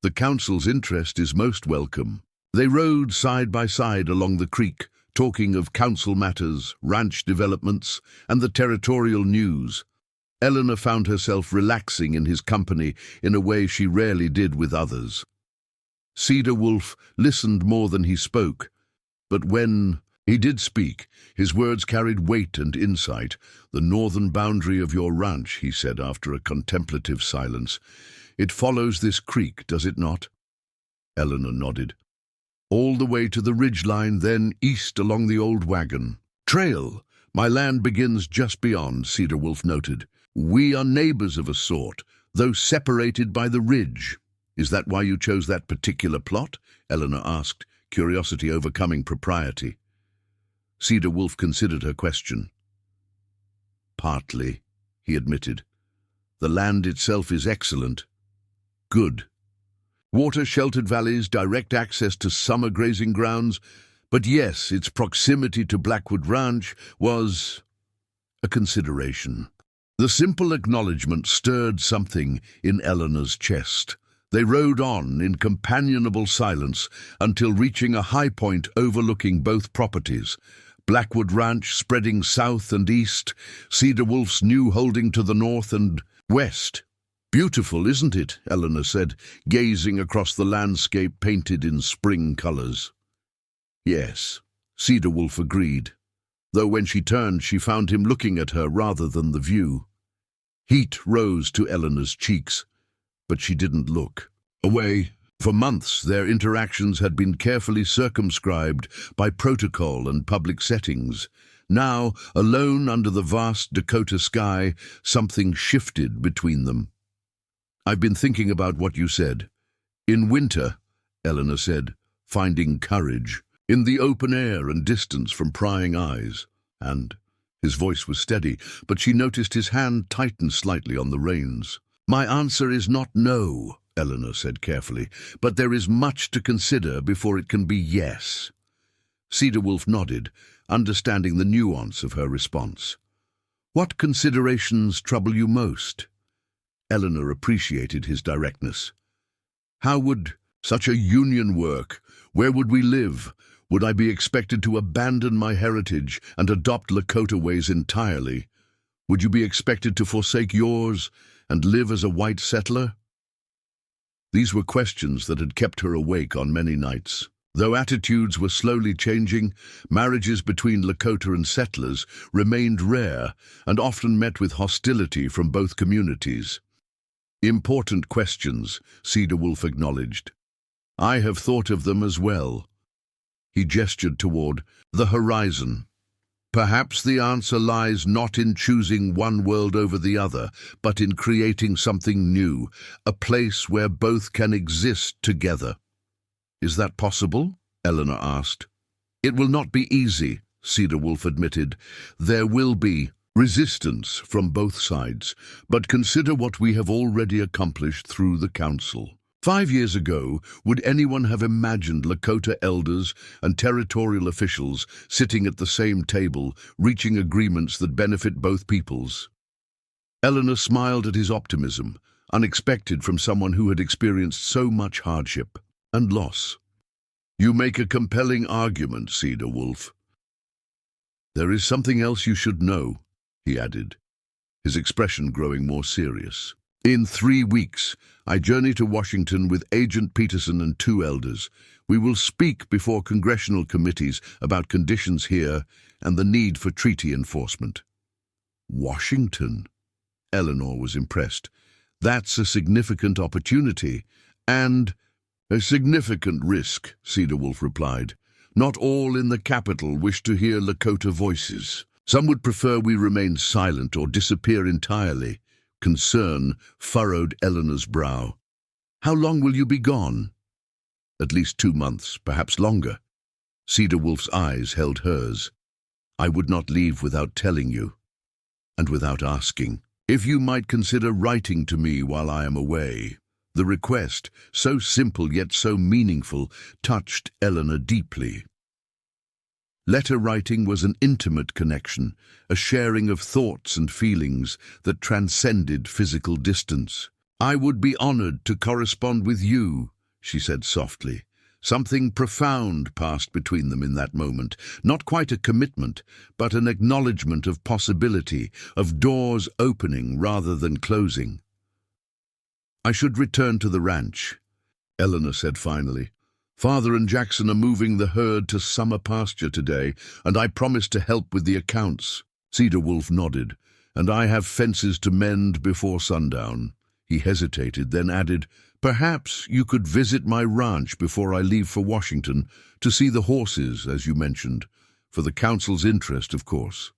The council's interest is most welcome." They rode side by side along the creek, talking of council matters, ranch developments, and the territorial news. Eleanor found herself relaxing in his company in a way she rarely did with others. Cedar Wolf listened more than he spoke, but when he did speak, his words carried weight and insight. "The northern boundary of your ranch," he said after a contemplative silence. "It follows this creek, does it not?" Eleanor nodded. "All the way to the ridgeline, then east along the old wagon trail. My land begins just beyond," Cedar Wolf noted. "We are neighbors of a sort, though separated by the ridge." "Is that why you chose that particular plot?" Eleanor asked, curiosity overcoming propriety. Cedar Wolf considered her question. "Partly," he admitted. "The land itself is excellent. Good. Water-sheltered valleys, direct access to summer grazing grounds, but yes, its proximity to Blackwood Ranch was a consideration." The simple acknowledgement stirred something in Eleanor's chest. They rode on in companionable silence until reaching a high point overlooking both properties. Blackwood Ranch spreading south and east, Cedar Wolf's new holding to the north and west. "Beautiful, isn't it?" Eleanor said, gazing across the landscape painted in spring colors. "Yes," Cedar Wolf agreed, though when she turned she found him looking at her rather than the view. Heat rose to Eleanor's cheeks, but she didn't look away. For months, their interactions had been carefully circumscribed by protocol and public settings. Now, alone under the vast Dakota sky, something shifted between them. "I've been thinking about what you said. In winter," Eleanor said, finding courage, "in the open air and distance from prying eyes." And his voice was steady, but she noticed his hand tighten slightly on the reins. "My answer is not no," Eleanor said carefully, "but there is much to consider before it can be yes." Cedar Wolf nodded, understanding the nuance of her response. "What considerations trouble you most?" Eleanor appreciated his directness. "How would such a union work? Where would we live? Would I be expected to abandon my heritage and adopt Lakota ways entirely? Would you be expected to forsake yours and live as a white settler?" These were questions that had kept her awake on many nights. Though attitudes were slowly changing, marriages between Lakota and settlers remained rare and often met with hostility from both communities. Important questions, Cedar Wolf acknowledged. I have thought of them as well. He gestured toward the horizon. Perhaps the answer lies not in choosing one world over the other, but in creating something new, a place where both can exist together. Is that possible? Eleanor asked. It will not be easy, Cedar Wolf admitted. There will be resistance from both sides, but consider what we have already accomplished through the Council. 5 years ago, would anyone have imagined Lakota elders and territorial officials sitting at the same table, reaching agreements that benefit both peoples? Eleanor smiled at his optimism, unexpected from someone who had experienced so much hardship and loss. You make a compelling argument, Cedar Wolf. There is something else you should know, he added, his expression growing more serious. In 3 weeks, I journey to Washington with Agent Peterson and 2 elders. We will speak before congressional committees about conditions here and the need for treaty enforcement. Washington? Eleanor was impressed. That's a significant opportunity and a significant risk, Cedar Wolf replied. Not all in the capital wish to hear Lakota voices. Some would prefer we remain silent or disappear entirely. Concern furrowed Eleanor's brow. How long will you be gone? At least 2 months, perhaps longer. Cedar Wolf's eyes held hers. I would not leave without telling you, and without asking. If you might consider writing to me while I am away. The request, so simple yet so meaningful, touched Eleanor deeply. Letter writing was an intimate connection, a sharing of thoughts and feelings that transcended physical distance. I would be honored to correspond with you, she said softly. Something profound passed between them in that moment, not quite a commitment, but an acknowledgement of possibility, of doors opening rather than closing. I should return to the ranch, Eleanor said finally. Father and Jackson are moving the herd to summer pasture today, and I promised to help with the accounts. Cedar Wolf nodded. And I have fences to mend before sundown. He hesitated, then added, Perhaps you could visit my ranch before I leave for Washington, to see the horses, as you mentioned, for the council's interest, of course.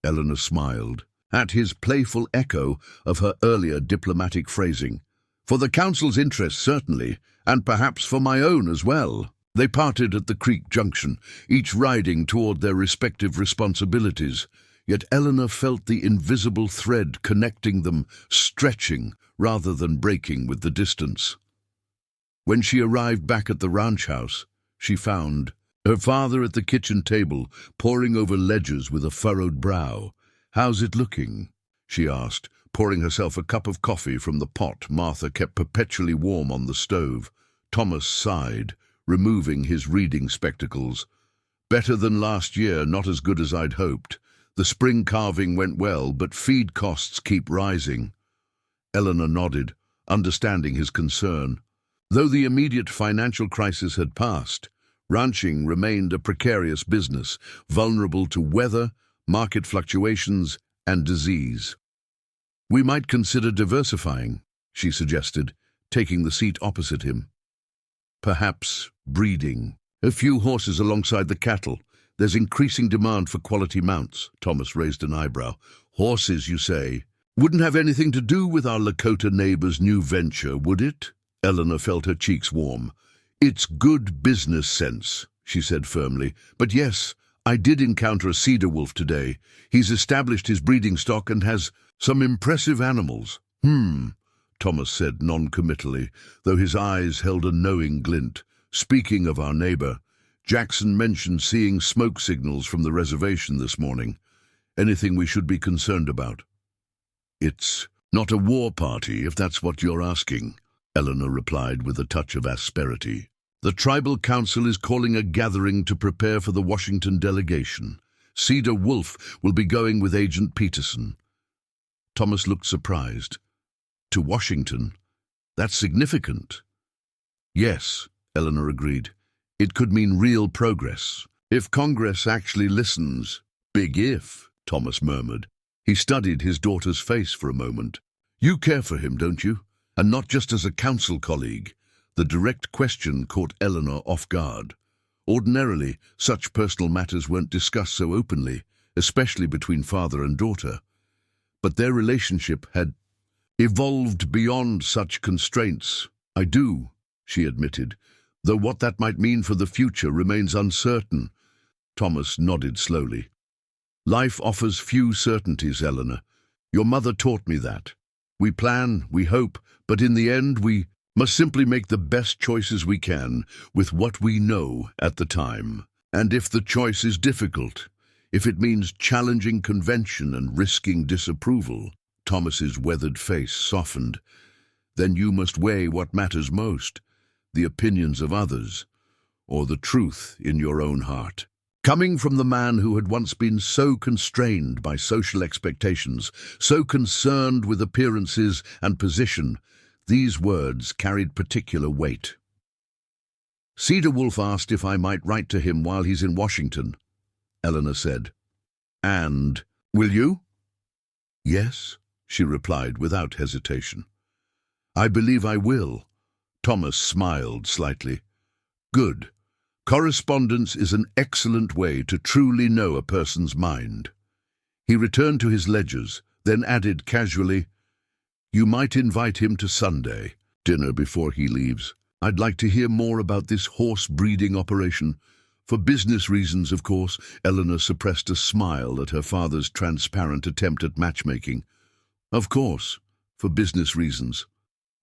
Eleanor smiled, at his playful echo of her earlier diplomatic phrasing. For the council's interest, certainly, and perhaps for my own as well. They parted at the creek junction, each riding toward their respective responsibilities, yet Eleanor felt the invisible thread connecting them, stretching rather than breaking with the distance. When she arrived back at the ranch house, she found her father at the kitchen table, poring over ledgers with a furrowed brow. How's it looking? She asked, pouring herself a cup of coffee from the pot Martha kept perpetually warm on the stove. Thomas sighed, removing his reading spectacles. Better than last year, not as good as I'd hoped. The spring calving went well, but feed costs keep rising. Eleanor nodded, understanding his concern. Though the immediate financial crisis had passed, ranching remained a precarious business, vulnerable to weather, market fluctuations, and disease. We might consider diversifying, she suggested, taking the seat opposite him. Perhaps breeding. A few horses alongside the cattle. There's increasing demand for quality mounts. Thomas raised an eyebrow. Horses, you say? Wouldn't have anything to do with our Lakota neighbor's new venture, would it? Eleanor felt her cheeks warm. It's good business sense, she said firmly. But yes, I did encounter a cedar wolf today. He's established his breeding stock and has some impressive animals. Thomas said non-committally, though his eyes held a knowing glint. Speaking of our neighbor, Jackson mentioned seeing smoke signals from the reservation this morning. Anything we should be concerned about? It's not a war party, if that's what you're asking, Eleanor replied with a touch of asperity. The tribal council is calling a gathering to prepare for the Washington delegation. Cedar Wolf will be going with Agent Peterson. Thomas looked surprised. To Washington? That's significant. Yes, Eleanor agreed. It could mean real progress. If Congress actually listens. Big if, Thomas murmured. He studied his daughter's face for a moment. You care for him, don't you? And not just as a council colleague. The direct question caught Eleanor off guard. Ordinarily, such personal matters weren't discussed so openly, especially between father and daughter. But their relationship had evolved beyond such constraints. I do, she admitted, though what that might mean for the future remains uncertain. Thomas nodded slowly. Life offers few certainties, Eleanor. Your mother taught me that. We plan, we hope, but in the end we must simply make the best choices we can with what we know at the time. And if the choice is difficult, if it means challenging convention and risking disapproval, Thomas's weathered face softened, then you must weigh what matters most, the opinions of others, or the truth in your own heart. Coming from the man who had once been so constrained by social expectations, so concerned with appearances and position, these words carried particular weight. Cedar Wolf asked if I might write to him while he's in Washington, Eleanor said. And will you? Yes, she replied without hesitation. I believe I will. Thomas smiled slightly. Good. Correspondence is an excellent way to truly know a person's mind. He returned to his ledgers, then added casually, You might invite him to Sunday, dinner before he leaves. I'd like to hear more about this horse breeding operation. For business reasons, of course. Eleanor suppressed a smile at her father's transparent attempt at matchmaking. Of course, for business reasons.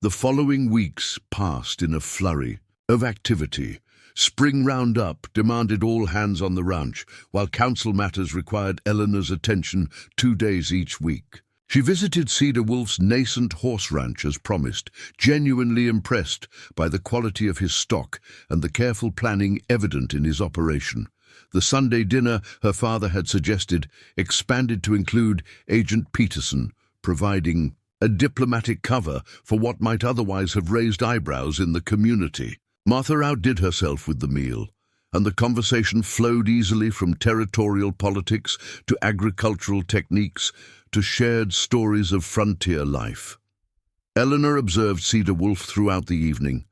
The following weeks passed in a flurry of activity. Spring roundup demanded all hands on the ranch, while council matters required Eleanor's attention 2 days each week. She visited Cedar Wolf's nascent horse ranch as promised, genuinely impressed by the quality of his stock and the careful planning evident in his operation. The Sunday dinner her father had suggested expanded to include Agent Peterson, providing a diplomatic cover for what might otherwise have raised eyebrows in the community. Martha outdid herself with the meal, and the conversation flowed easily from territorial politics to agricultural techniques to shared stories of frontier life. Eleanor observed Cedar Wolf throughout the evening,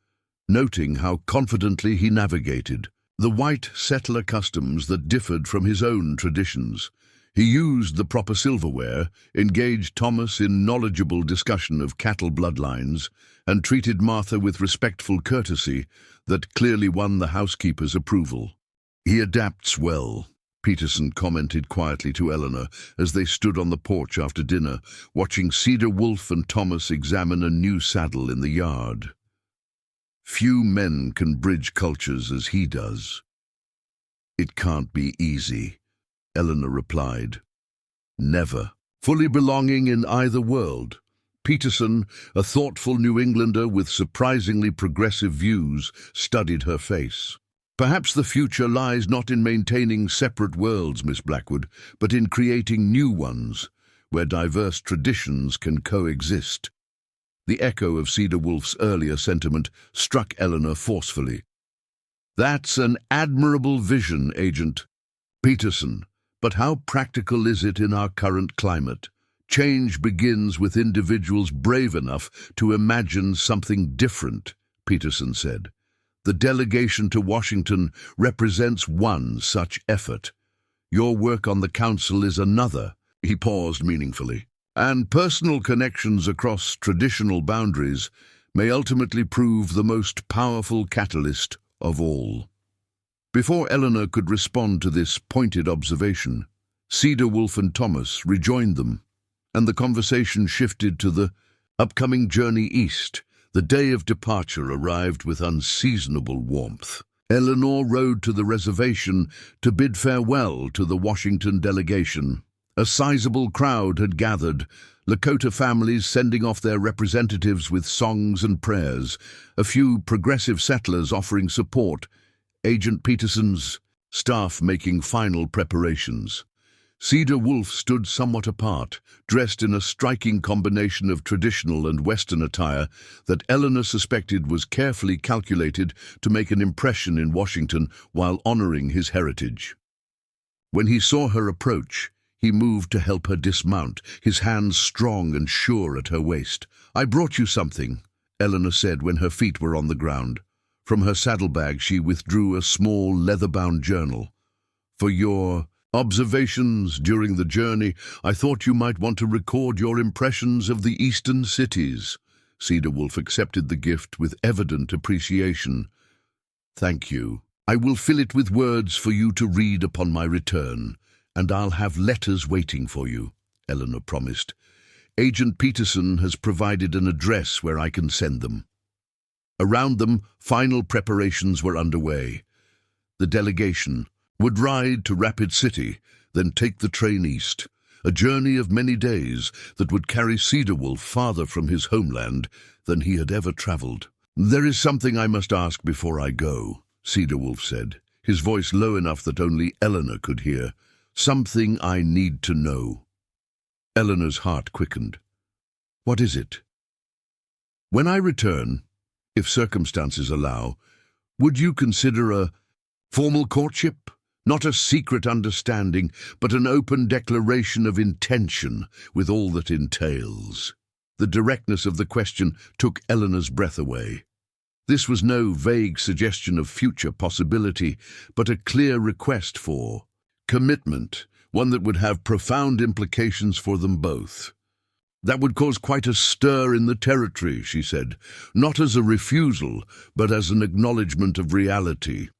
noting how confidently he navigated the white settler customs that differed from his own traditions. He used the proper silverware, engaged Thomas in knowledgeable discussion of cattle bloodlines, and treated Martha with respectful courtesy that clearly won the housekeeper's approval. He adapts well, Peterson commented quietly to Eleanor as they stood on the porch after dinner, watching Cedar Wolf and Thomas examine a new saddle in the yard. Few men can bridge cultures as he does. It can't be easy, Eleanor replied. Never. Fully belonging in either world, Peterson, a thoughtful New Englander with surprisingly progressive views, studied her face. Perhaps the future lies not in maintaining separate worlds, Miss Blackwood, but in creating new ones, where diverse traditions can coexist. The echo of Cedar Wolf's earlier sentiment struck Eleanor forcefully. That's an admirable vision, Agent Peterson, but how practical is it in our current climate? Change begins with individuals brave enough to imagine something different, Peterson said. The delegation to Washington represents one such effort. Your work on the council is another. He paused meaningfully. And personal connections across traditional boundaries may ultimately prove the most powerful catalyst of all. Before Eleanor could respond to this pointed observation, Cedar Wolf and Thomas rejoined them, and the conversation shifted to the upcoming journey east. The day of departure arrived with unseasonable warmth. Eleanor rode to the reservation to bid farewell to the Washington delegation. A sizable crowd had gathered, Lakota families sending off their representatives with songs and prayers, a few progressive settlers offering support, Agent Peterson's staff making final preparations. Cedar Wolf stood somewhat apart, dressed in a striking combination of traditional and Western attire that Eleanor suspected was carefully calculated to make an impression in Washington while honoring his heritage. When he saw her approach, He moved to help her dismount, his hands strong and sure at her waist. "I brought you something," Eleanor said when her feet were on the ground. From her saddlebag she withdrew a small leather-bound journal. "For your observations during the journey, I thought you might want to record your impressions of the eastern cities." Cedar Wolf accepted the gift with evident appreciation. "Thank you. I will fill it with words for you to read upon my return, and I'll have letters waiting for you," Eleanor promised. "Agent Peterson has provided an address where I can send them." Around them, final preparations were underway. The delegation would ride to Rapid City, then take the train east, a journey of many days that would carry Cedar Wolf farther from his homeland than he had ever traveled. "There is something I must ask before I go," Cedar Wolf said, his voice low enough that only Eleanor could hear. "Something I need to know." Eleanor's heart quickened. "What is it?" "When I return, if circumstances allow, would you consider a formal courtship? Not a secret understanding, but an open declaration of intention with all that entails." The directness of the question took Eleanor's breath away. This was no vague suggestion of future possibility, but a clear request for commitment, one that would have profound implications for them both. "That would cause quite a stir in the territory," she said, "not as a refusal, but as an acknowledgement of reality."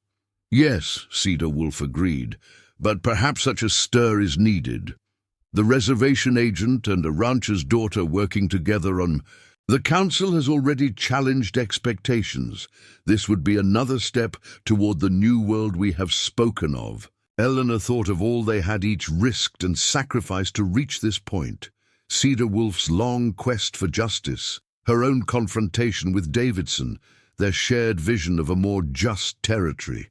"Yes," Cedar Wolf agreed, "but perhaps such a stir is needed. The reservation agent and a rancher's daughter working together on... The council has already challenged expectations. This would be another step toward the new world we have spoken of." Eleanor thought of all they had each risked and sacrificed to reach this point. Cedar Wolf's long quest for justice, her own confrontation with Davidson, their shared vision of a more just territory.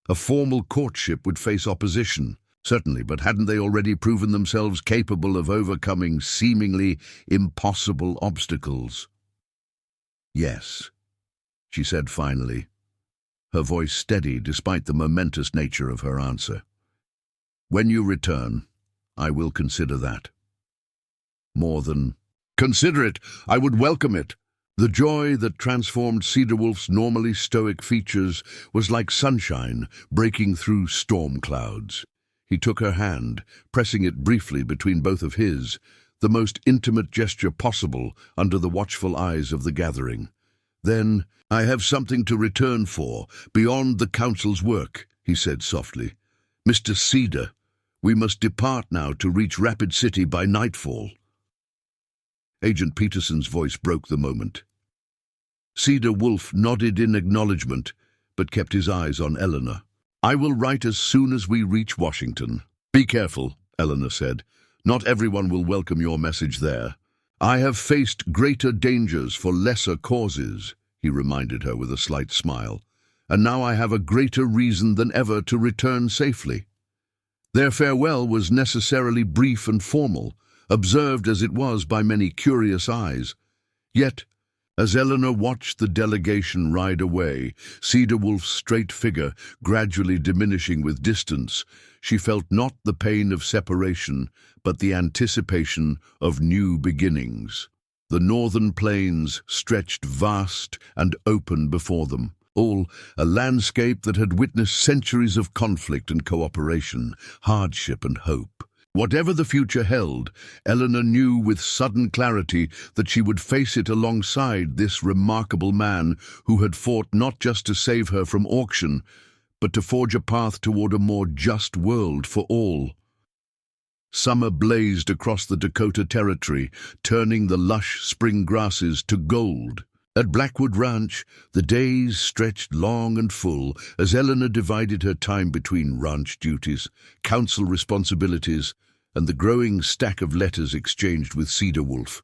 A formal courtship would face opposition, certainly, but hadn't they already proven themselves capable of overcoming seemingly impossible obstacles? "Yes," she said finally, her voice steady despite the momentous nature of her answer. "When you return, I will consider that." "More than consider it, I would welcome it." The joy that transformed Cedar Wolf's normally stoic features was like sunshine breaking through storm clouds. He took her hand, pressing it briefly between both of his, the most intimate gesture possible under the watchful eyes of the gathering. Then, "I have something to return for, beyond the council's work," he said softly. "Mr. Cedar, we must depart now to reach Rapid City by nightfall." Agent Peterson's voice broke the moment. Cedar Wolf nodded in acknowledgement, but kept his eyes on Eleanor. "I will write as soon as we reach Washington." "Be careful," Eleanor said. "Not everyone will welcome your message there." "I have faced greater dangers for lesser causes," he reminded her with a slight smile. "And now I have a greater reason than ever to return safely." Their farewell was necessarily brief and formal, observed as it was by many curious eyes. Yet, as Eleanor watched the delegation ride away, Cedar Wolf's straight figure gradually diminishing with distance, she felt not the pain of separation, but the anticipation of new beginnings. The northern plains stretched vast and open before them, all a landscape that had witnessed centuries of conflict and cooperation, hardship and hope. Whatever the future held, Eleanor knew with sudden clarity that she would face it alongside this remarkable man who had fought not just to save her from auction, but to forge a path toward a more just world for all. Summer blazed across the Dakota Territory, turning the lush spring grasses to gold. At Blackwood Ranch, the days stretched long and full as Eleanor divided her time between ranch duties, council responsibilities, and the growing stack of letters exchanged with Cedar Wolf.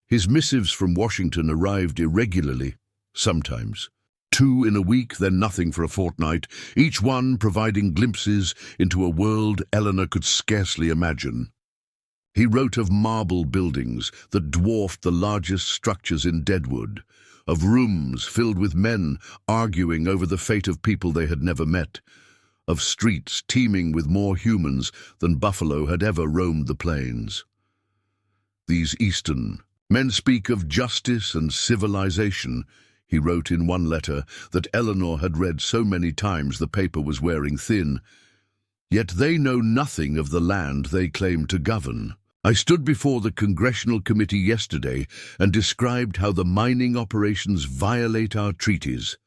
His missives from Washington arrived irregularly, sometimes 2 in a week, then nothing for a fortnight, each one providing glimpses into a world Eleanor could scarcely imagine. He wrote of marble buildings that dwarfed the largest structures in Deadwood, of rooms filled with men arguing over the fate of people they had never met, of streets teeming with more humans than buffalo had ever roamed the plains. These Eastern men speak of justice and civilization, he wrote in one letter that Eleanor had read so many times the paper was wearing thin, yet they know nothing of the land they claim to govern. I stood before the Congressional Committee yesterday and described how the mining operations violate our treaties.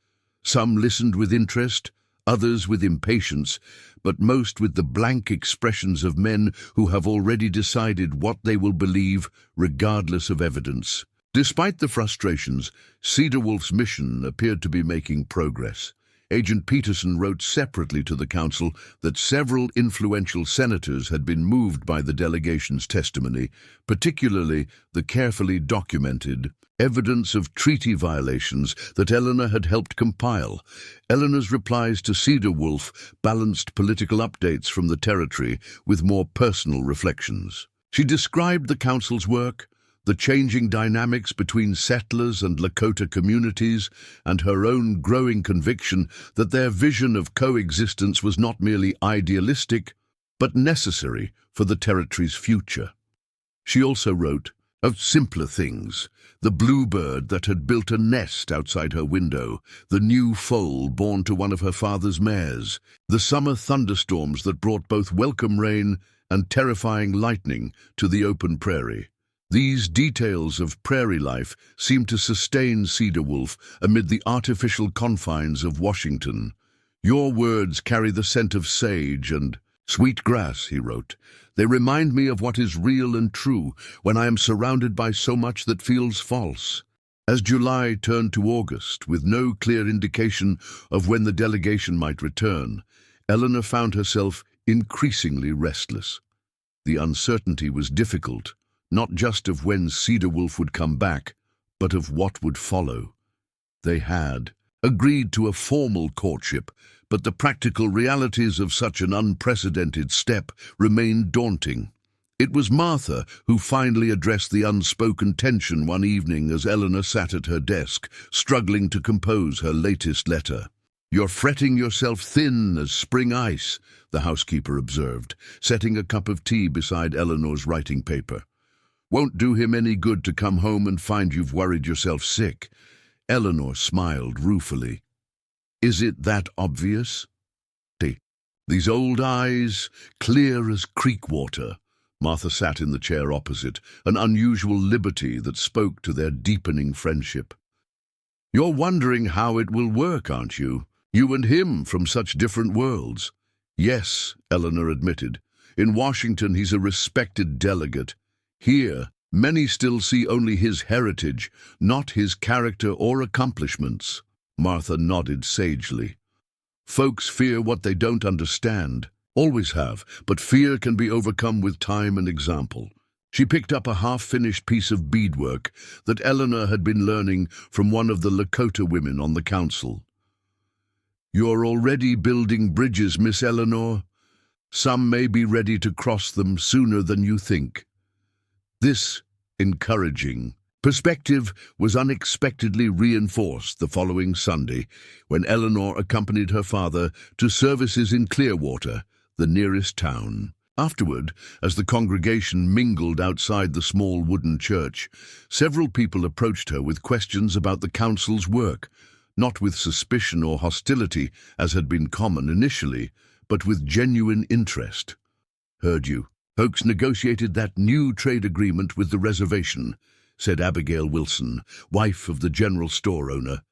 Some listened with interest, others with impatience, but most with the blank expressions of men who have already decided what they will believe, regardless of evidence. Despite the frustrations, Cedar Wolf's mission appeared to be making progress. Agent Peterson wrote separately to the council that several influential senators had been moved by the delegation's testimony, particularly the carefully documented evidence of treaty violations that Eleanor had helped compile. Eleanor's replies to Cedar Wolf balanced political updates from the territory with more personal reflections. She described the council's work, the changing dynamics between settlers and Lakota communities, and her own growing conviction that their vision of coexistence was not merely idealistic, but necessary for the territory's future. She also wrote of simpler things: the bluebird that had built a nest outside her window, the new foal born to one of her father's mares, the summer thunderstorms that brought both welcome rain and terrifying lightning to the open prairie. These details of prairie life seemed to sustain Cedar Wolf amid the artificial confines of Washington. Your words carry the scent of sage and sweet grass, he wrote. They remind me of what is real and true when I am surrounded by so much that feels false. As July turned to August, with no clear indication of when the delegation might return, Eleanor found herself increasingly restless. The uncertainty was difficult, not just of when Cedar Wolf would come back, but of what would follow. They had agreed to a formal courtship, but the practical realities of such an unprecedented step remained daunting. It was Martha who finally addressed the unspoken tension one evening as Eleanor sat at her desk, struggling to compose her latest letter. "You're fretting yourself thin as spring ice," the housekeeper observed, setting a cup of tea beside Eleanor's writing paper. "Won't do him any good to come home and find you've worried yourself sick." Eleanor smiled ruefully. "Is it that obvious?" These old eyes, clear as creek water. Martha sat in the chair opposite, an unusual liberty that spoke to their deepening friendship. "You're wondering how it will work, aren't you? You and him from such different worlds." "Yes," Eleanor admitted. "In Washington he's a respected delegate. Here, many still see only his heritage, not his character or accomplishments." Martha nodded sagely. "Folks fear what they don't understand. Always have, but fear can be overcome with time and example." She picked up a half-finished piece of beadwork that Eleanor had been learning from one of the Lakota women on the council. "You're already building bridges, Miss Eleanor. Some may be ready to cross them sooner than you think." This encouraging perspective was unexpectedly reinforced the following Sunday when Eleanor accompanied her father to services in Clearwater, the nearest town. Afterward, as the congregation mingled outside the small wooden church, several people approached her with questions about the council's work, not with suspicion or hostility, as had been common initially, but with genuine interest. "Heard you. Folks negotiated that new trade agreement with the reservation," said Abigail Wilson, wife of the general store owner.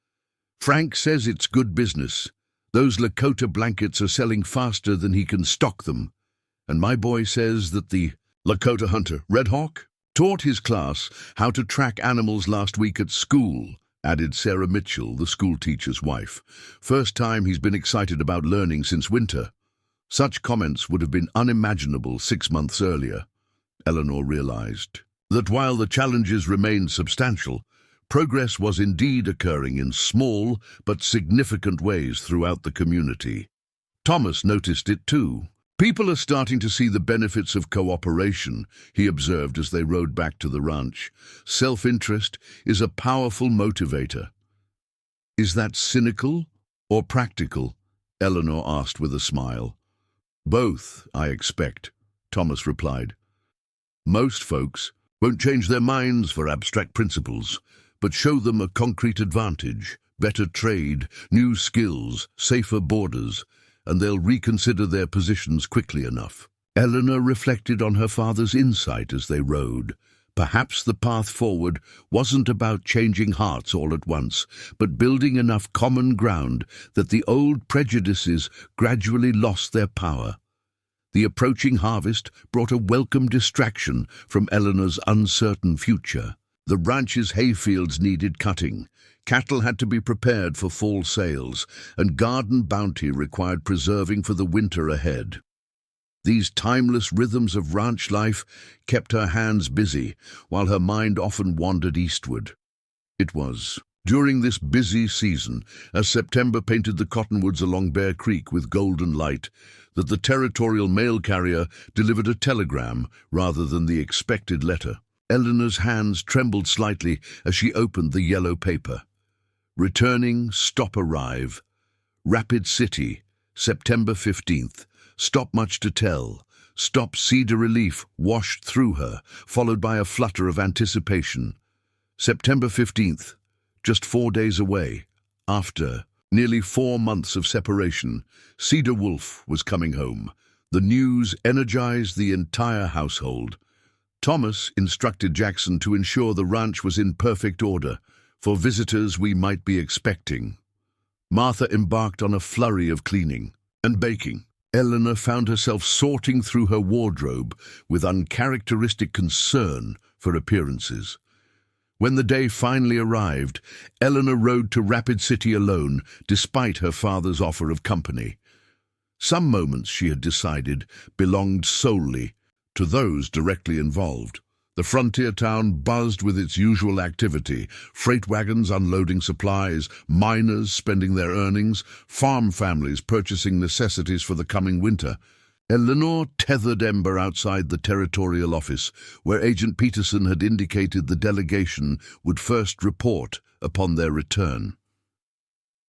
"Frank says it's good business. Those Lakota blankets are selling faster than he can stock them. And my boy says that the Lakota hunter, Red Hawk, taught his class how to track animals last week at school," added Sarah Mitchell, the schoolteacher's wife. "First time he's been excited about learning since winter." Such comments would have been unimaginable 6 months earlier. Eleanor realized that while the challenges remained substantial, progress was indeed occurring in small but significant ways throughout the community. Thomas noticed it too. "People are starting to see the benefits of cooperation," he observed as they rode back to the ranch. "Self-interest is a powerful motivator." "Is that cynical or practical?" Eleanor asked with a smile. Both, I expect, Thomas replied. Most folks won't change their minds for abstract principles, but show them a concrete advantage, better trade, new skills, safer borders, and they'll reconsider their positions quickly enough. Eleanor reflected on her father's insight as they rode. Perhaps the path forward wasn't about changing hearts all at once, but building enough common ground that the old prejudices gradually lost their power. The approaching harvest brought a welcome distraction from Eleanor's uncertain future. The ranch's hayfields needed cutting, cattle had to be prepared for fall sales, and garden bounty required preserving for the winter ahead. These timeless rhythms of ranch life kept her hands busy, while her mind often wandered eastward. It was during this busy season, as September painted the cottonwoods along Bear Creek with golden light, that the territorial mail carrier delivered a telegram rather than the expected letter. Eleanor's hands trembled slightly as she opened the yellow paper. Returning, stop arrive. Rapid City, September 15th. Stop much to tell. Stop cedar relief washed through her, followed by a flutter of anticipation. September 15th, just 4 days away. After nearly 4 months of separation, Cedar Wolf was coming home. The news energized the entire household. Thomas instructed Jackson to ensure the ranch was in perfect order for visitors we might be expecting. Martha embarked on a flurry of cleaning and baking. Eleanor found herself sorting through her wardrobe with uncharacteristic concern for appearances. When the day finally arrived, Eleanor rode to Rapid City alone, despite her father's offer of company. Some moments, she had decided, belonged solely to those directly involved. The frontier town buzzed with its usual activity: freight wagons unloading supplies, miners spending their earnings, farm families purchasing necessities for the coming winter. Eleanor tethered Ember outside the territorial office, where Agent Peterson had indicated the delegation would first report upon their return.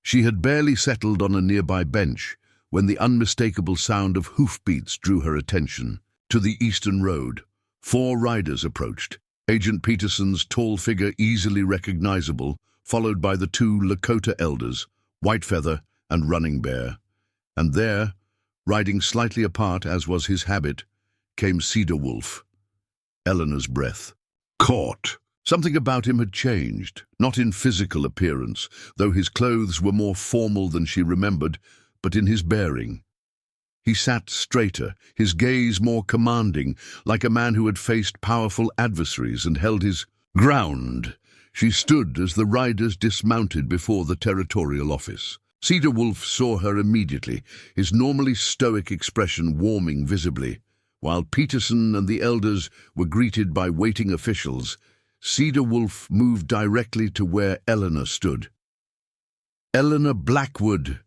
She had barely settled on a nearby bench when the unmistakable sound of hoofbeats drew her attention. To the eastern road, 4 riders approached, Agent Peterson's tall figure easily recognizable, followed by the 2 Lakota elders, Whitefeather and Running Bear. And there, riding slightly apart as was his habit, came Cedar Wolf. Eleanor's breath caught. Something about him had changed, not in physical appearance, though his clothes were more formal than she remembered, but in his bearing. He sat straighter, his gaze more commanding, like a man who had faced powerful adversaries and held his ground. She stood as the riders dismounted before the territorial office. Cedar Wolf saw her immediately, his normally stoic expression warming visibly. While Peterson and the elders were greeted by waiting officials, Cedar Wolf moved directly to where Eleanor stood. "Eleanor Blackwood,"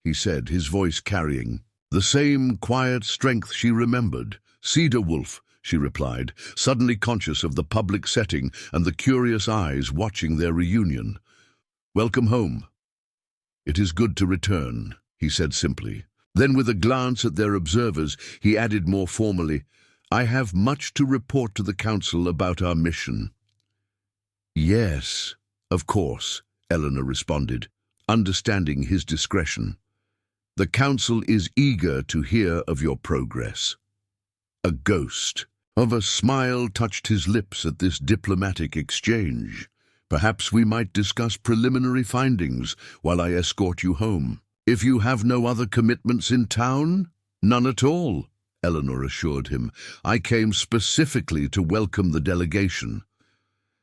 he said, his voice carrying the same quiet strength she remembered. "Cedar Wolf," she replied, suddenly conscious of the public setting and the curious eyes watching their reunion. "Welcome home." "It is good to return," he said simply. Then, with a glance at their observers, he added more formally, "I have much to report to the council about our mission." "Yes, of course," Eleanor responded, understanding his discretion. "The council is eager to hear of your progress." A ghost of a smile touched his lips at this diplomatic exchange. "Perhaps we might discuss preliminary findings while I escort you home. If you have no other commitments in town?" "None at all," Eleanor assured him. "I came specifically to welcome the delegation."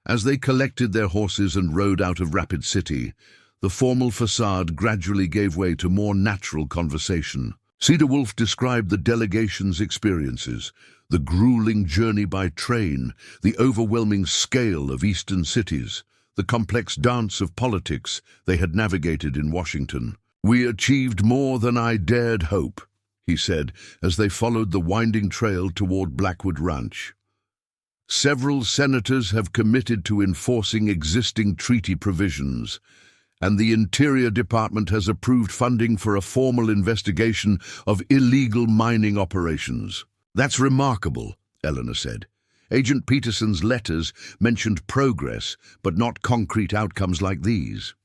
As they collected their horses and rode out of Rapid City, the formal facade gradually gave way to more natural conversation. Cedar Wolf described the delegation's experiences, the grueling journey by train, the overwhelming scale of eastern cities, the complex dance of politics they had navigated in Washington. "We achieved more than I dared hope," he said, as they followed the winding trail toward Blackwood Ranch. "Several senators have committed to enforcing existing treaty provisions, and the Interior Department has approved funding for a formal investigation of illegal mining operations. That's remarkable, Eleanor said. Agent Peterson's letters mentioned progress, but not concrete outcomes like these.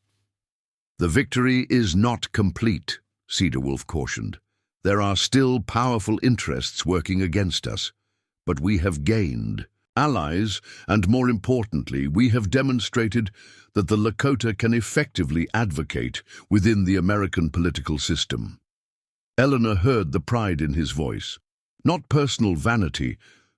The victory is not complete, Cedar Wolf cautioned. There are still powerful interests working against us, but we have gained allies, and more importantly, we have demonstrated that the Lakota can effectively advocate within the American political system. Eleanor heard the pride in his voice, not personal vanity,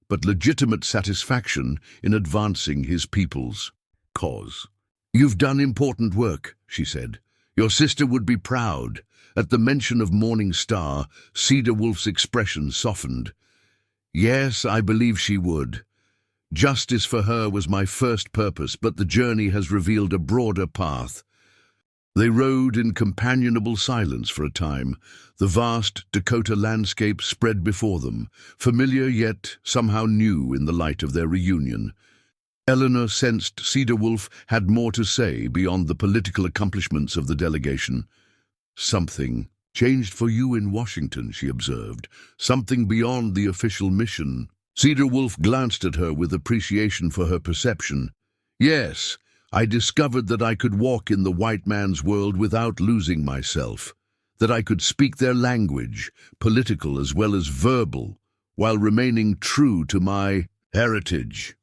but legitimate satisfaction in advancing his people's cause. "You've done important work," she said. "Your sister would be proud." At the mention of Morning Star, Cedar Wolf's expression softened. "Yes, I believe she would. Justice for her was my first purpose, but the journey has revealed a broader path." They rode in companionable silence for a time. The vast Dakota landscape spread before them, familiar yet somehow new in the light of their reunion. Eleanor sensed Cedar Wolf had more to say beyond the political accomplishments of the delegation. "Something changed for you in Washington," she observed. "Something beyond the official mission." Cedar Wolf glanced at her with appreciation for her perception. "Yes, I discovered that I could walk in the white man's world without losing myself, that I could speak their language, political as well as verbal, while remaining true to my heritage."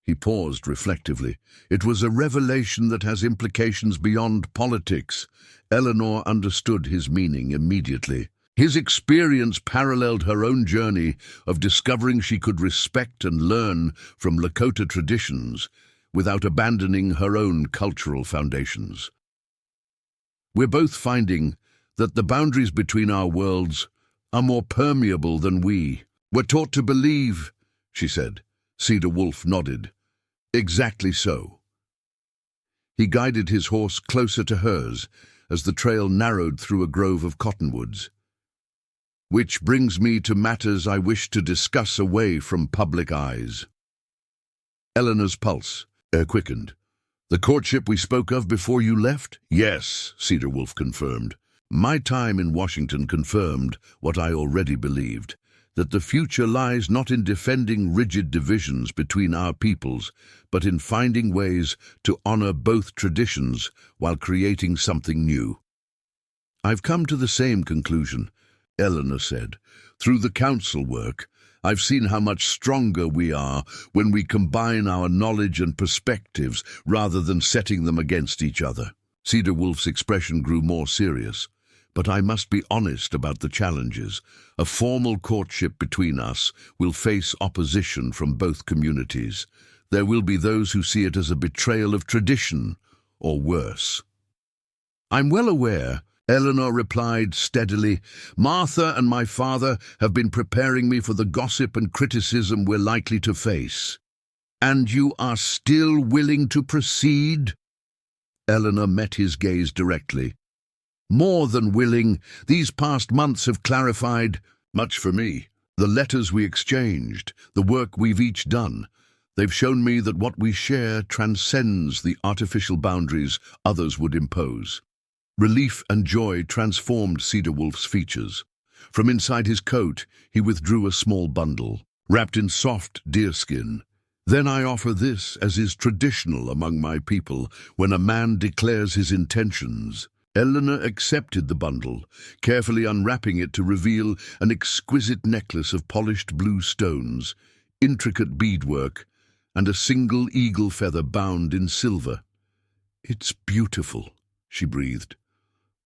He paused reflectively. It was a revelation that has implications beyond politics. Eleanor understood his meaning immediately. His experience paralleled her own journey of discovering she could respect and learn from Lakota traditions without abandoning her own cultural foundations. "We're both finding that the boundaries between our worlds are more permeable than we were taught to believe," she said. Cedar Wolf nodded. "Exactly so." He guided his horse closer to hers as the trail narrowed through a grove of cottonwoods. "Which brings me to matters I wish to discuss away from public eyes." Eleanor's pulse quickened. "The courtship we spoke of before you left?" "Yes," Cedar Wolf confirmed. "My time in Washington confirmed what I already believed, that the future lies not in defending rigid divisions between our peoples, but in finding ways to honor both traditions while creating something new." "I've come to the same conclusion," Eleanor said. "Through the council work, I've seen how much stronger we are when we combine our knowledge and perspectives rather than setting them against each other." Cedar Wolf's expression grew more serious. "But I must be honest about the challenges. A formal courtship between us will face opposition from both communities. There will be those who see it as a betrayal of tradition, or worse." "I'm well aware," Eleanor replied steadily. "Martha and my father have been preparing me for the gossip and criticism we're likely to face." "And you are still willing to proceed?" Eleanor met his gaze directly. "More than willing. These past months have clarified much for me. The letters we exchanged, the work we've each done. They've shown me that what we share transcends the artificial boundaries others would impose." Relief and joy transformed Cedar Wolf's features. From inside his coat, he withdrew a small bundle, wrapped in soft deerskin. "Then I offer this, as is traditional among my people, when a man declares his intentions." Eleanor accepted the bundle, carefully unwrapping it to reveal an exquisite necklace of polished blue stones, intricate beadwork, and a single eagle feather bound in silver. "It's beautiful," she breathed.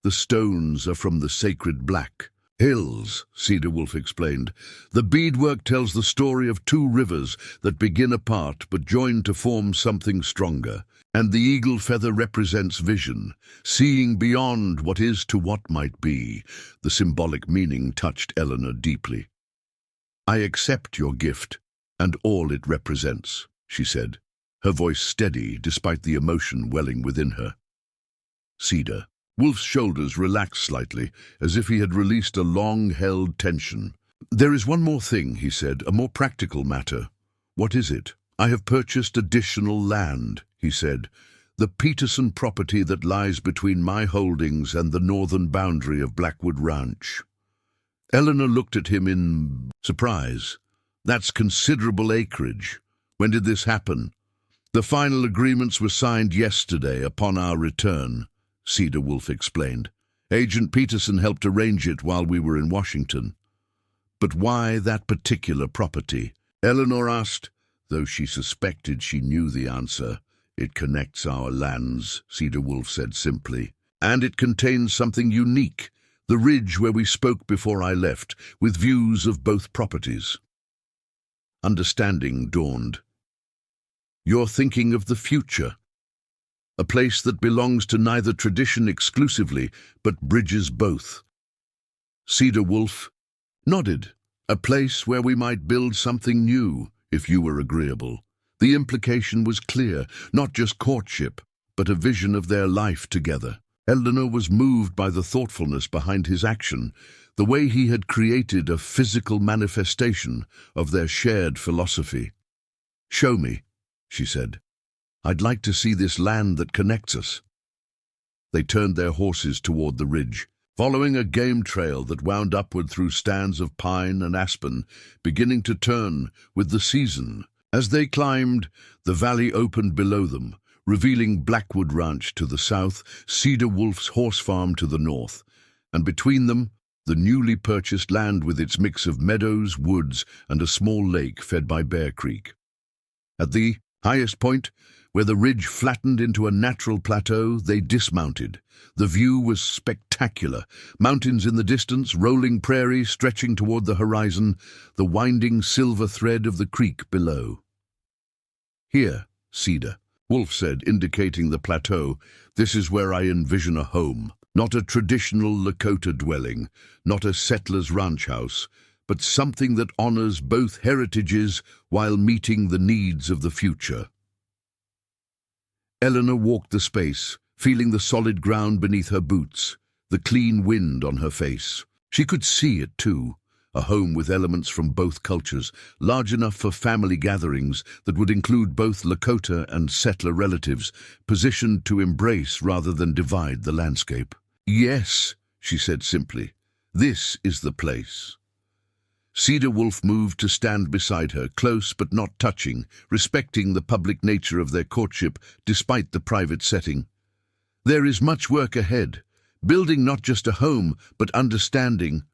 "The stones are from the sacred Black Hills," Cedar Wolf explained. "The beadwork tells the story of two rivers that begin apart but join to form something stronger. And the eagle feather represents vision, seeing beyond what is to what might be." The symbolic meaning touched Eleanor deeply. "I accept your gift and all it represents," she said, her voice steady despite the emotion welling within her. Cedar Wolf's shoulders relaxed slightly, as if he had released a long-held tension. "There is one more thing," he said, "a more practical matter." "What is it?" "I have purchased additional land," he said. The Peterson property that lies between my holdings and the northern boundary of Blackwood Ranch. Eleanor looked at him in surprise. That's considerable acreage. When did this happen? The final agreements were signed yesterday upon our return, Cedar Wolf explained. Agent Peterson helped arrange it while we were in Washington. But why that particular property? Eleanor asked, though she suspected she knew the answer. It connects our lands, Cedar Wolf said simply. And it contains something unique, the ridge where we spoke before I left, with views of both properties. Understanding dawned. You're thinking of the future. A place that belongs to neither tradition exclusively, but bridges both. Cedar Wolf nodded. A place where we might build something new, if you were agreeable. The implication was clear, not just courtship, but a vision of their life together. Eleanor was moved by the thoughtfulness behind his action, the way he had created a physical manifestation of their shared philosophy. "Show me," she said. "I'd like to see this land that connects us." They turned their horses toward the ridge, following a game trail that wound upward through stands of pine and aspen, beginning to turn with the season. As they climbed, the valley opened below them, revealing Blackwood Ranch to the south, Cedar Wolf's horse farm to the north, and between them, the newly purchased land with its mix of meadows, woods, and a small lake fed by Bear Creek. At the highest point, where the ridge flattened into a natural plateau, they dismounted. The view was spectacular. Mountains in the distance, rolling prairie stretching toward the horizon, the winding silver thread of the creek below. "Here, Cedar," Wolf said, indicating the plateau. "This is where I envision a home. Not a traditional Lakota dwelling, not a settler's ranch house, but something that honors both heritages while meeting the needs of the future." Eleanor walked the space, feeling the solid ground beneath her boots, the clean wind on her face. She could see it too, a home with elements from both cultures, large enough for family gatherings that would include both Lakota and settler relatives, positioned to embrace rather than divide the landscape. "Yes," she said simply, "this is the place." Cedar Wolf moved to stand beside her, close but not touching, respecting the public nature of their courtship despite the private setting. "There is much work ahead, building not just a home, but understanding.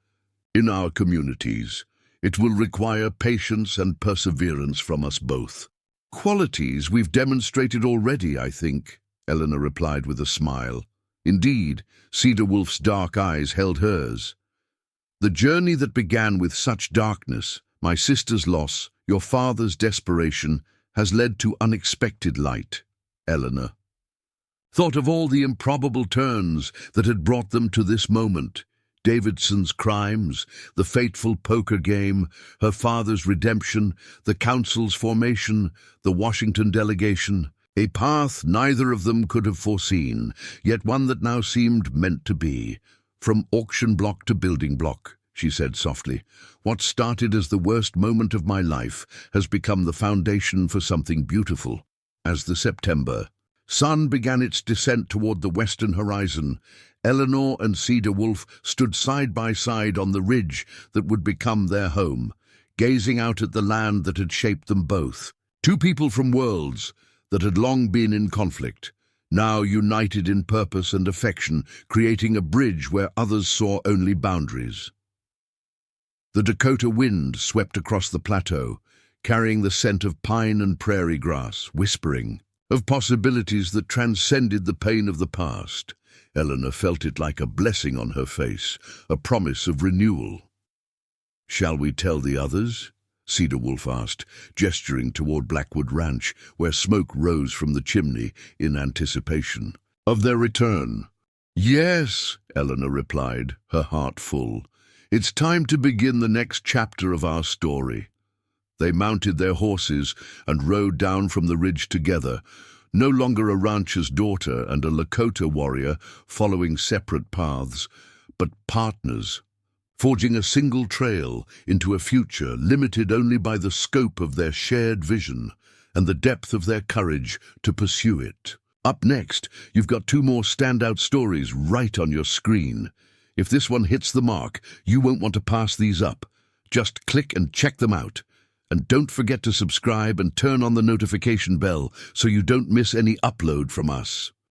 In our communities, it will require patience and perseverance from us both. Qualities we've demonstrated already, I think," Eleanor replied with a smile. Indeed, Cedar Wolf's dark eyes held hers. "The journey that began with such darkness, my sister's loss, your father's desperation, has led to unexpected light," Eleanor thought of all the improbable turns that had brought them to this moment. Davidson's crimes, the fateful poker game, her father's redemption, the council's formation, the Washington delegation. A path neither of them could have foreseen, yet one that now seemed meant to be. "From auction block to building block," she said softly. "What started as the worst moment of my life has become the foundation for something beautiful." As the September sun began its descent toward the western horizon, Eleanor and Cedar Wolf stood side by side on the ridge that would become their home, gazing out at the land that had shaped them both. Two people from worlds that had long been in conflict, now united in purpose and affection, creating a bridge where others saw only boundaries. The Dakota wind swept across the plateau, carrying the scent of pine and prairie grass, whispering of possibilities that transcended the pain of the past. Eleanor felt it like a blessing on her face, a promise of renewal. "Shall we tell the others?" Cedar Wolf asked, gesturing toward Blackwood Ranch, where smoke rose from the chimney in anticipation of their return. "Yes," Eleanor replied, her heart full. "It's time to begin the next chapter of our story." They mounted their horses and rode down from the ridge together, no longer a rancher's daughter and a Lakota warrior following separate paths, but partners, forging a single trail into a future limited only by the scope of their shared vision and the depth of their courage to pursue it. Up next, you've got two more standout stories right on your screen. If this one hits the mark, you won't want to pass these up. Just click and check them out. And don't forget to subscribe and turn on the notification bell so you don't miss any upload from us.